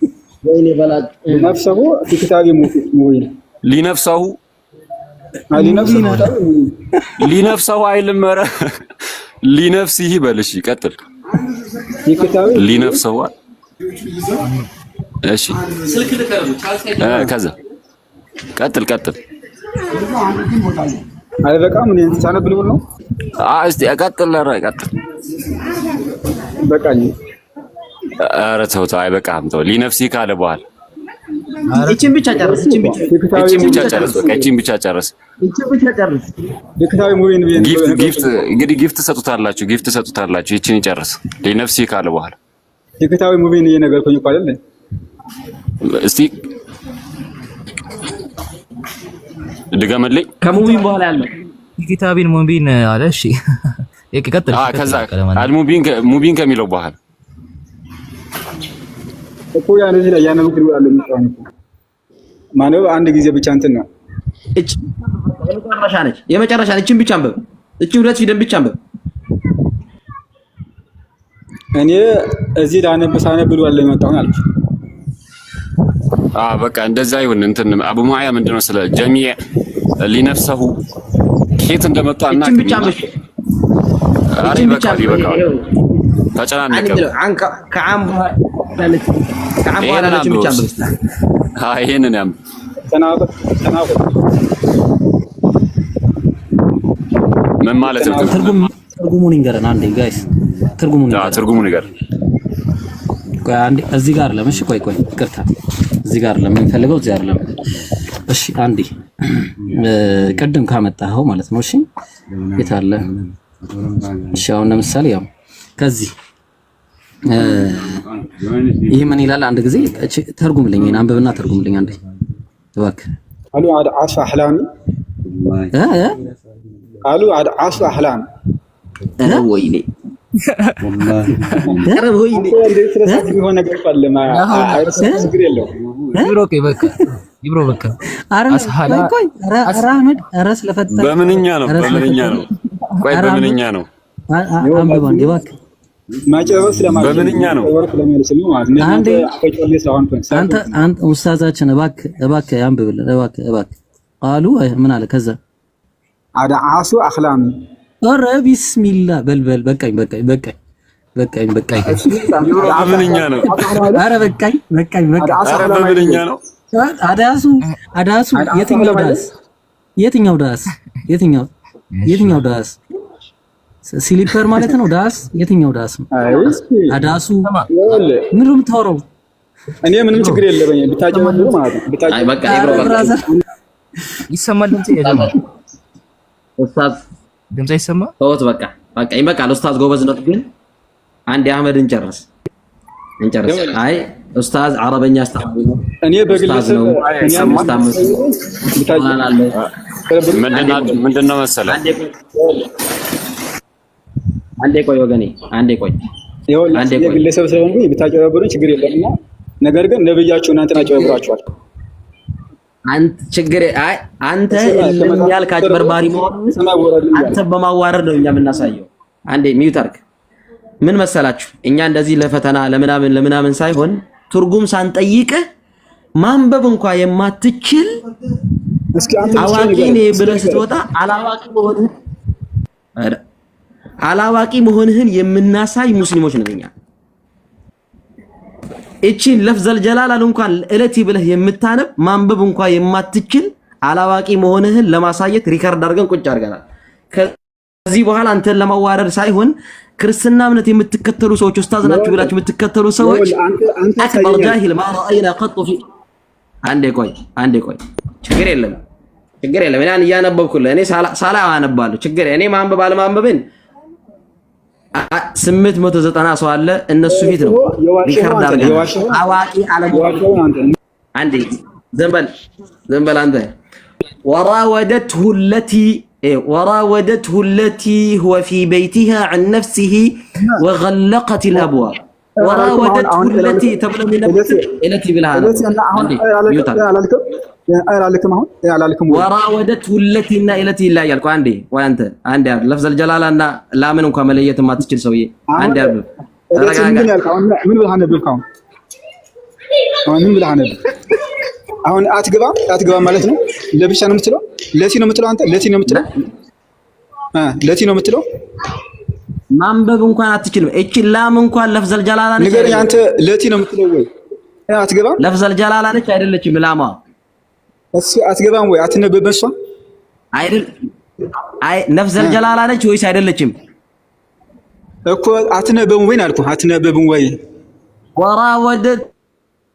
ሊነፍሰሁ ፊ ክታቢ ሙቢን ሊነፍሰሁ አይልም። ኧረ ሊነፍሲሂ በልሽ ቀጥል። ሊነፍሰሁ እሺ ከዛ ቀጥል አይበቃም። ምን ተሳነብ ልብል ነው? እስቲ ቀጥል። ኧረ ቀጥል በቃኝ። ኧረ ተው አይበቃም። ተው ሊነፍሲ ካለ በኋላ እቺን ብቻ ጨርስ። ለክታዊ ሙቢን ጊፍት እንግዲህ ጊፍት ሰጡታላችሁ። እቺን ይጨርስ። ሊነፍሲ ካለ በኋላ ለክታዊ ሙቢን እየነገርኩኝ እኮ አይደል? እስቲ ድገመልኝ። ከሙቢን በኋላ ያለው ኪታቢን ሙቢን አለ። እሺ ይቀጥል። ከዛ ሙቢን ከሚለው በኋላ እኮ ያን እዚህ ላይ ያንን ግሩ አለ የሚጣው ማነው? አንድ ጊዜ ብቻ እንትን ነው። እቺ የመጨረሻ ነች። እቺን ብቻ አንብብ። እቺ ሁለት ፊደል ብቻ አንብብ። እኔ እዚህ ሳነብ ብሎ አለ የሚጣው አልኩ። በቃ እንደዛ ይሁን። እንትን አቡ ሙአያ ምንድነው ስለ ጀሚዕ ሊነፍሰሁ ከየት እንደመጣ እና እቺን ብቻ አንብብ። አሪ በቃ ተጨናነቀ። ከዓም በኋላ ብቻ አንብብ። ይሄንን ያም ተናበብ ምን ማለት ነው? ትርጉሙን ይንገረን አንዴ ጋይስ። ትርጉሙን ይንገረን። ቆይ አንዴ እዚህ ጋር አይደለም። እሺ ቆይ ይቅርታ፣ እዚህ ጋር አይደለም የምንፈልገው፣ እዚህ አይደለም። እሺ አንዴ ቅድም ካመጣኸው ማለት ነው። እሺ የት አለ? እሺ አሁን ለምሳሌ ያው ከዚህ ይሄ ምን ይላል? አንድ ጊዜ ተርጉምልኝ፣ አንብብና ተርጉምልኝ አንዴ እባክህ። አሉ አድዓሱ አህላሚ አሉ አድዓሱ አህላሚ ወይኔ ስለዚህ ቢሆን ነገር ችግር የለውም። በቃ ይብሮ በቃ አስሐላ ቆይ አህመድ ኧረ ስለፈጠረ በምንኛ ነው ቆይ በምንኛ ነው አንብበው እንዴ እባክህ ማጨበስ ስለማለት በምንኛ ነው አንተ ኡስታዛችን እባክህ አንብብልን እባክህ ቃሉ ምን አለ ከዛ አዳዓሱ አኽላም ኧረ ቢስሚላህ በልበል በቃኝ በምንኛ ነው ኧረ በቃኝ ኧረ በምንኛ ነው አዳሱ የትኛው ዳስ ስሊፐር ማለት ነው ዳስ የትኛው ዳስ ነው አዳሱ ምንም የምታወራው እኔ ምንም ችግር የለበኝ ብታጨበሉ ማለት ነው አይ በቃ ይብሮ በቃ ይሰማል እንዴ ኡስታዝ ድምጽ አይሰማ ተውት በቃ ይበቃል ኡስታዝ ጎበዝ ነው ግን አንድ አህመድ እንጨርስ አይ ኡስታዝ አረበኛ አስተምሩ እኔ በግለሰብ ምንድነው መሰለህ አንዴ ቆይ ወገኔ አንዴ ቆይ የግለሰብ ስለሆንኩ ብታጨበሩኝ ችግር የለምና ነገር ግን ነብያችሁ እናንተን አጨበብራችኋል አንተ ችግር አይ አንተ ለምያል ካጭበርባሪ መሆን አንተ በማዋረድ ነው እኛ የምናሳየው አንዴ ሚውት አድርግ ምን መሰላችሁ እኛ እንደዚህ ለፈተና ለምናምን ሳይሆን ትርጉም ሳንጠይቅ ማንበብ እንኳን የማትችል አዋቂ ነኝ ብለህ ስትወጣ አላዋቂ መሆንህን የምናሳይ ሙስሊሞች ነን እኛ እቺን ለፍዘል ጀላላን እንኳን እለቲ ብለህ የምታነብ ማንበብ እንኳን የማትችል አላዋቂ መሆንህን ለማሳየት ሪከርድ አድርገን ቁጭ አድርገናል ከዚህ በኋላ አንተን ለማዋረድ ሳይሆን ክርስትና እምነት የምትከተሉ ሰዎች ኡስታዝ ናችሁ ብላችሁ የምትከተሉ ሰዎች አክበር ጃሂል ማ ረአይና ቀጡ ፊ አንዴ ቆይ ችግር የለም እኔ እያነበብኩልህ እኔ ሳላ አነባለሁ ችግር እኔ ማንበብ አለማንበብን 890 ሰው አለ እነሱ ፊት ነው ሪከርድ አድርገን አዋቂ አለመሆን አንዴ ዘንበል አንተ وراودته التي هو في بيتها عن نفسه وغلقت الابواب وراودته التي تبلغ من التي بالها وراودته التي التي لا يلقى عندي وانت عندي لفظ الجلاله ان لا من انكم مليت ما تشيل سويه عندي من بالها አሁን አትገባ ማለት ነው ለብቻ ነው የምትለው ለቲ ነው የምትለው አንተ ለቲ ነው የምትለው ማንበብ እንኳን አትችልም እቺ ላም እንኳን ለፍዘል ጀላላ ነች ነገር አንተ ለቲ ነው የምትለው ወይ አትገባ ለፍዘል ጀላላ ነች አይደለችም ላማ እሱ አትገባም ወይ አትነበብም እሷ አይደል አይ ለፍዘል ጀላላ ነች ወይስ አይደለችም እኮ አትነበብም ወይ አልኩ አትነበብም ወይ ወራወደት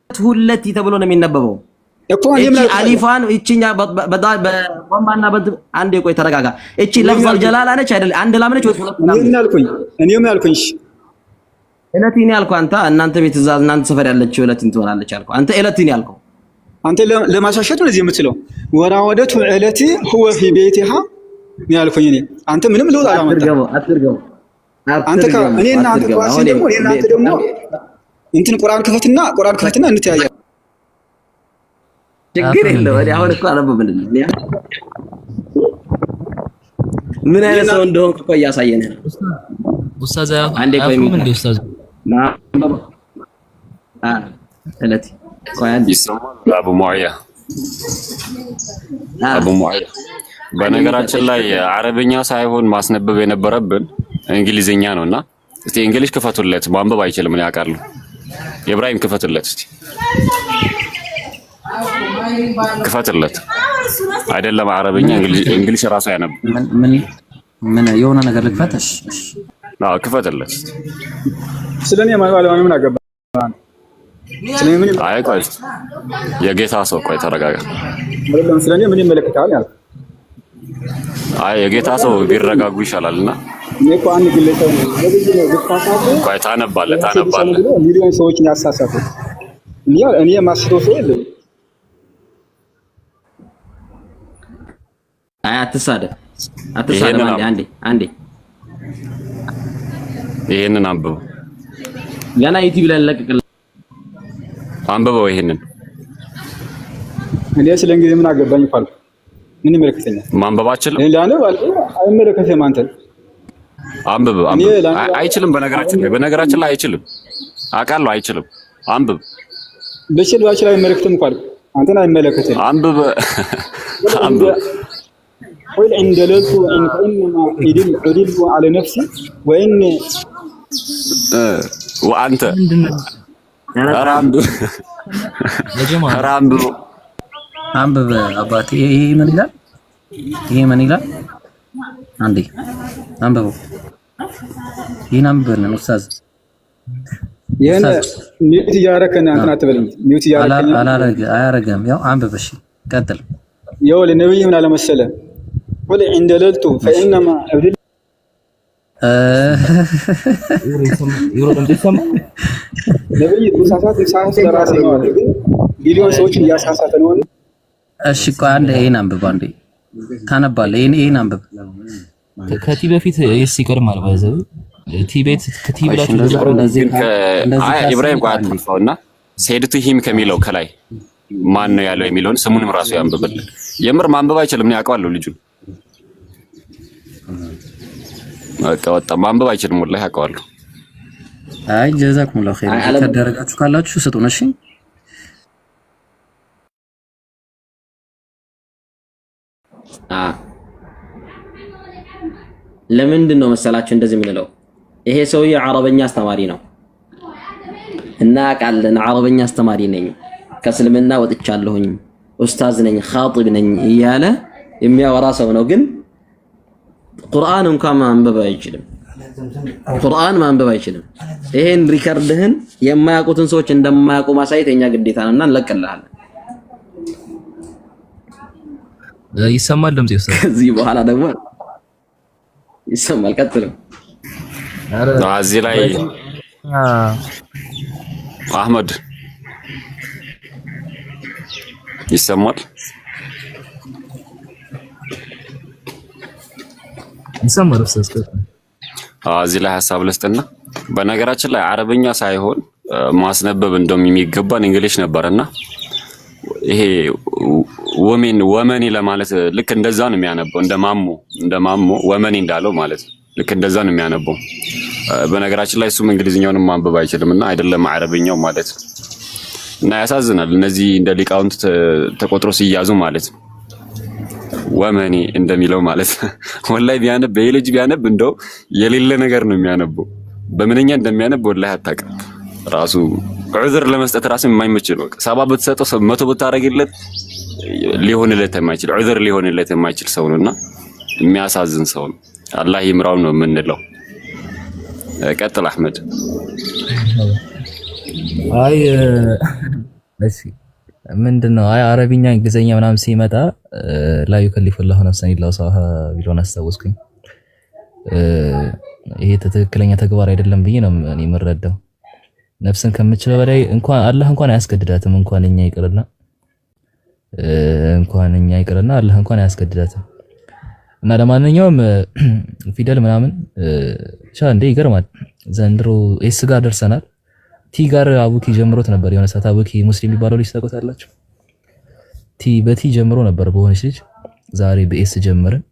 ሁለቲ ተብሎ ነው የሚነበበው እቺ አሊፋን እቺኛ በወማና አንዴ ቆይ ተረጋጋ እቺ ለፍዘል ጀላላ ነች አይደል አንድ ላም ነች ወይ ሁለት ላም እኔ ምን አልኩኝ እለቲን ያልኩ አንተ እናንተ ቤት እዛ እናንተ ሰፈር ያለችው እለቲን ትሆናለች ያልኩ አንተ እለቲን ያልኩ አንተ ለማሻሸት ነው እዚህ የምትለው ወራወደቱ እለቲ هو في بيتها ያልኩኝ እኔ አንተ ምንም ለውጥ አላመጣም አትርገው አንተ እኔና አንተ ቋሲ ደግሞ እኔና አንተ ደግሞ እንትን ቁርአን ክፈትና እንተያያለን ችግር የለው ወዲህ አሁን እኮ አነበብንልኝ ምን አይነት ሰው እንደሆንክ እኮ እያሳየን ነው ኡስታዝ አንዴ ቆይ ምን ኡስታዝ እለቲ ቆይ አንዴ ይሰማል አቡ ሙአያ በነገራችን ላይ አረብኛ ሳይሆን ማስነበብ የነበረብን እንግሊዝኛ ነውና እስቲ እንግሊዝ ክፈቱለት ማንበብ አይችልም ነው ያውቃሉ ኢብራሂም ክፈቱለት እስቲ ክፈቱለት አይደለም አረብኛ እንግሊዝ ራሱ ያነብ ምን የሆነ ነገር ልክፈትሽ አዎ ክፈቱለት ስለኔ ማለት ምን አገባ ስለኔ ምን አይ ቆይ የጌታ ሰው ቆይ ተረጋጋ አይደለም ስለኔ ምን ይመለከታል ያልኩ አይ የጌታ ሰው ቢረጋጉ ይሻላልና እኮ አንድ ግለሰብ ነው ግፋታቱ ቆይ ታነባለህ ሚሊዮን ሰዎችን ያሳሳቱ እኔ የማስበው ሰው የለም አይ አትሳደብ አንዴ ይሄንን አንብበው ገና ዩቲዩብ ላይ ለቀቅልህ አንብበው ይሄንን እኔ ስለ እንግሊዝ ምን አገባኝ እኮ አልኩ። ምን ይመለከተኛል? ማንበብ አችልም። ላነብ አልኩ። አይመለከተኝም። አንተ አንብብ። አይችልም። በነገራችን ላይ አይችልም። አውቃለሁ። አይችልም። አንብብ። ብችል ባችል አይመለከትም እኮ አልኩ። አንተን አይመለከተኝም። አንብብ። قل إن دللت فإنما أدل على نفسي وإن وأنت አንብብ አባቴ። ይሄ ምን ይላል? አንዴ አንብበው። ይሄን አንብበልን ኡስታዝ። ይሄን ሚውት እያደረከን አንተን አትበለኝ። ሚውት እያደረከን አያረገም። ያው አንብብ። እሺ ቀጥል። ያው ለነብይ ምን አለ መሰለ قل إن دللت فإنما أدل ነብይ ተሳሳተ ለራሴ ነው አለ። ግን ሚሊዮን ሰዎች እያሳሳተ ነው። እሺ ቆይ አንዴ ይሄን አንብብ። አንዴ ታነባለህ። ይሄን አንብብ። ከቲ በፊት እስ ይቀርማል ባይዘው ቲቤት ከቲብላት ኢብራሂም ቋት ተንፈውና ሴድቱ ሂም ከሚለው ከላይ ማን ነው ያለው የሚለውን ስሙንም ራሱ ያንብብልን። የምር ማንበብ አይችልም። እኔ አውቀዋለሁ ልጁን ወጣ ማንበብ አይችልም። ወላሂ አውቀዋለሁ። አይ ጀዛኩሙላሁ ኸይር። ተደረጋችሁ ካላችሁ ስጡን። እሺ ለምንድን ነው መሰላችሁ እንደዚህ የምንለው? ይሄ ሰውዬ አረበኛ አስተማሪ ነው እና ቃልን አረበኛ አስተማሪ ነኝ፣ ከእስልምና ወጥቻለሁኝ፣ ኡስታዝ ነኝ፣ ኻጢብ ነኝ እያለ የሚያወራ ሰው ነው። ግን ቁርአን እንኳን ማንበብ አይችልም። ይሄን ሪከርድህን የማያውቁትን ሰዎች እንደማያውቁ ማሳየት የኛ ግዴታ ነውና እንለቅልሃለን። ይሰማል ድምጽ ይሰማል። ከዚህ በኋላ ደግሞ ይሰማል። ቀጥል። እዚህ ላይ አህመድ ይሰማል። እዚህ ላይ ሀሳብ ልስጥና በነገራችን ላይ አረበኛ ሳይሆን ማስነበብ እንደውም የሚገባን እንግሊሽ ነበርና ይሄ ወመኔ ለማለት ልክ እንደዛ ነው የሚያነበው። እንደማሞ ወመኔ እንዳለው ማለት ልክ እንደዛ ነው የሚያነበው። በነገራችን ላይ እሱም እንግሊዝኛውንም ማንበብ አይችልምና አይደለም አረበኛው ማለት ነው። እና ያሳዝናል። እነዚህ እንደ ሊቃውንት ተቆጥሮ ሲያዙ ማለት ነው። ወመኔ እንደሚለው ማለት ወላሂ ቢያነብ በልጅ ቢያነብ እንደው የሌለ ነገር ነው የሚያነበው። በምንኛ እንደሚያነብ ወላሂ አታውቅም። ራሱ ዑዝር ለመስጠት ራሱ የማይመች ነው። 70 ብትሰጠው 100 ብታረግለት ሊሆንለት የማይችል ዑዝር ሊሆንለት የማይችል ሰው ነውና የሚያሳዝን ሰው ነው። አላህ ይምራው ነው የምንለው። ቀጥል አህመድ። አይ እሺ ምንድነው? አይ አረብኛ እንግሊዘኛ ምናምን ሲመጣ ላ ይከሊፉላሁ ነፍሰን ኢላ ወስዐሃ ቢሎን አስታወስኩኝ። ይሄ ትክክለኛ ተግባር አይደለም ብዬ ነው እኔ የምረዳው። ነፍስን ከምችለው በላይ አላህ እንኳን አያስገድዳትም። እንኳን እኛ ይቅርና አላህ እንኳን አያስገድዳትም። እና ለማንኛውም ፊደል ምናምን እንደ ይገርማል። ዘንድሮ ኤስ ጋር ደርሰናል። ቲ ጋር አቡኪ ጀምሮት ነበር የሆነ ሰዓት። አቡኪ ሙስሊም የሚባለው ልጅ ታውቁታላችሁ? በቲ ጀምሮ ነበር በሆነች ልጅ። ዛሬ በኤስ ጀመርን።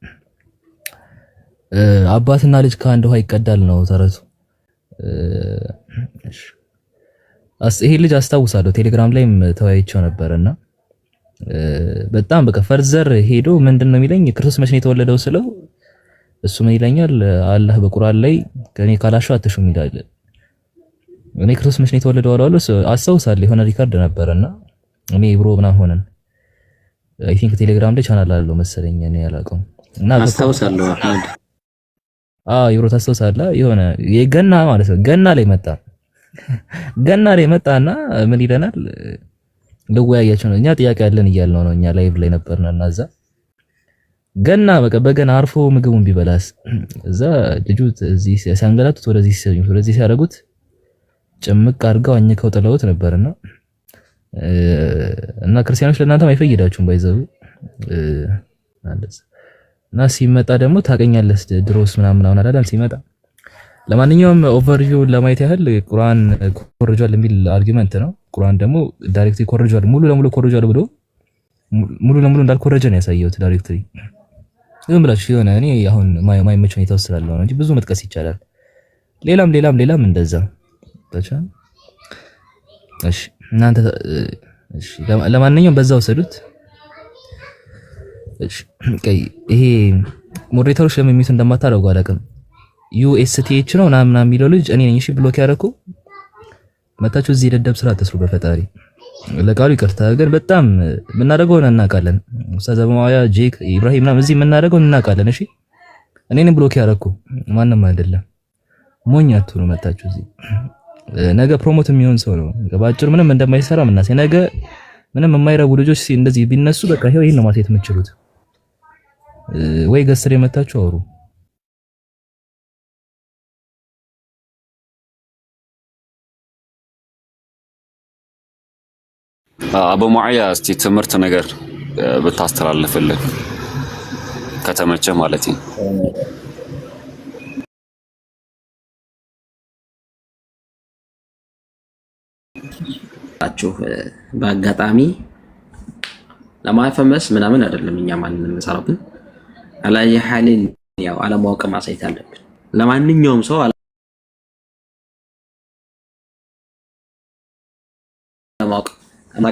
አባትና ልጅ ከአንድ ውሃ ይቀዳል ነው ተረቱ። ይሄ ልጅ አስታውሳለሁ ቴሌግራም ላይም ተወያይቼው ነበርና በጣም በቃ ፈርዘር ሄዶ ምንድነው የሚለኝ ክርስቶስ መቼ ነው የተወለደው ስለው እሱ ምን ይለኛል? አላህ በቁርአን ላይ ከኔ ካላሽው አትሹም ይላል። እኔ ክርስቶስ መቼ ነው የተወለደው አለው አስታውሳለሁ። የሆነ ሪካርድ ነበርና እኔ ብሮ ምናምን ሆነን አይ ቲንክ ቴሌግራም ላይ ቻናል አለው መሰለኝ እኔ ያላቀው እና አስታውሳለሁ። አህመድ ይብሮ ታስታውሳለህ? የሆነ የገና ማለት ነው ገና ላይ መጣና ምን ይለናል? ልወያያቸው ነው። እኛ ጥያቄ ያለን እያልነው ነው። እኛ ላይቭ ላይ ነበርና እዛ ገና በቃ በገና አርፎ ምግቡን ቢበላስ እዛ ልጁ እዚህ ሲያንገላቱት ወደዚህ ሲያደርጉት ጭምቅ አድርገው አኝከው ጥለውት ነበርና እና ክርስቲያኖች ለእናንተም አይፈይዳችሁም ባይዘው እና ሲመጣ ደግሞ ታቀኛለህ ድሮስ ምናምን አላለም ሲመጣ። ለማንኛውም ኦቨርቪው ለማየት ያህል ቁርአን ኮርጇል የሚል አርጊመንት ነው። ቁርአን ደግሞ ዳይሬክትሊ ኮርጇል ሙሉ ለሙሉ ኮርጇል ብሎ ሙሉ ለሙሉ እንዳልኮረጀ ነው ያሳየሁት ዳይሬክትሊ። ዝም ብላችሁ የሆነ እኔ አሁን ማይመች ሁኔታ ውስጥ ስላለው ነው እንጂ ብዙ መጥቀስ ይቻላል። ሌላም እንደዛ ታቻ። እሺ እናንተ እሺ፣ ለማንኛውም በዛው ሰዱት። እሺ ይሄ ሞዴሬተሮች ለምን ሚዩት እንደማታደርጉ አላውቅም። USTH ነው ምናምን የሚለው ልጅ እኔ ነኝ። እሺ ብሎክ ያደረኩ መታችሁ እዚህ ደደብ ስራ አትስሩ በፈጣሪ። ለቃሉ ይቅርታ ግን በጣም የምናደርገውን እናውቃለን። ኡስታዝ አቡማያ ጄክ ኢብራሂም ምናምን እዚህ የምናደርገውን እናውቃለን። እሺ እኔ ነኝ ብሎክ ያደረኩ ማንም አይደለም። ሞኝ አትሁኑ። መታችሁ እዚህ ነገ ፕሮሞት የሚሆን ሰው ነው ባጭሩ ምንም እንደማይሰራ ምናሴ ነገ ምንም የማይረቡ ልጆች እንደዚህ ቢነሱ በቃ ይሄን ነው ማሳየት የምትችሉት። ወይ ገስር የመታችሁ አውሩ። አቡ ሙዓያ እስቲ ትምህርት ነገር ብታስተላልፍልን ከተመቸ ማለት ነው። በአጋጣሚ ለማፈመስ ምናምን አይደለም እኛ ማንንም እንሰራብን አላየ ሐሊን ያው አለማወቅ ማሳየት አለብን። ለማንኛውም ሰው አለማወቅ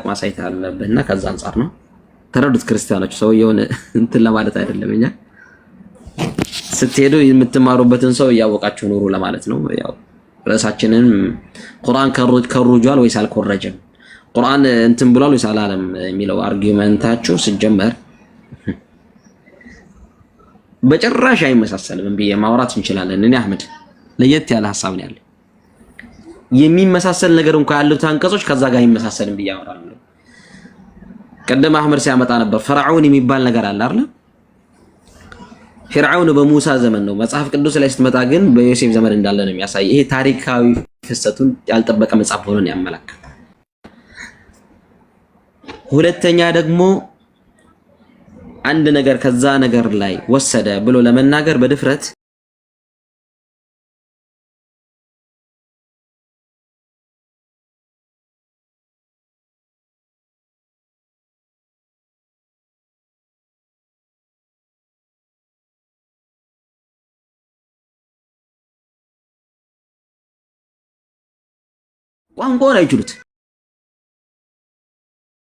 ማሳየት አለብንና ከዛ አንፃር ነው ተረዱት። ክርስቲያኖች ሰው የሆነ እንትን ለማለት አይደለም። እኛ ስትሄዱ የምትማሩበትን ሰው እያወቃችሁ ኑሩ ለማለት ነው። ያው ራሳችንን ቁርአን ከሩጇል ወይስ አልኮረጀም፣ ቁርአን እንትን ብሏል ወይስ አላለም የሚለው አርጊውመንታችሁ ሲጀመር በጭራሽ አይመሳሰልም ብዬ ማውራት እንችላለን። እኔ አህመድ ለየት ያለ ሐሳብ ነው ያለው። የሚመሳሰል ነገር እንኳን ያሉት አንቀጾች ከዛ ጋር አይመሳሰልም ብዬ አወራለሁ። ቀደም አህመድ ሲያመጣ ነበር ፈርዖን የሚባል ነገር አለ አይደል? ፈርዖን በሙሳ ዘመን ነው። መጽሐፍ ቅዱስ ላይ ስትመጣ ግን በዮሴፍ ዘመን እንዳለ ነው የሚያሳይ። ይሄ ታሪካዊ ፍሰቱን ያልጠበቀ መጽሐፍ ሆኖ ነው ያመለክታል። ሁለተኛ ደግሞ አንድ ነገር ከዛ ነገር ላይ ወሰደ ብሎ ለመናገር በድፍረት ቋንቋውን አይችሉት።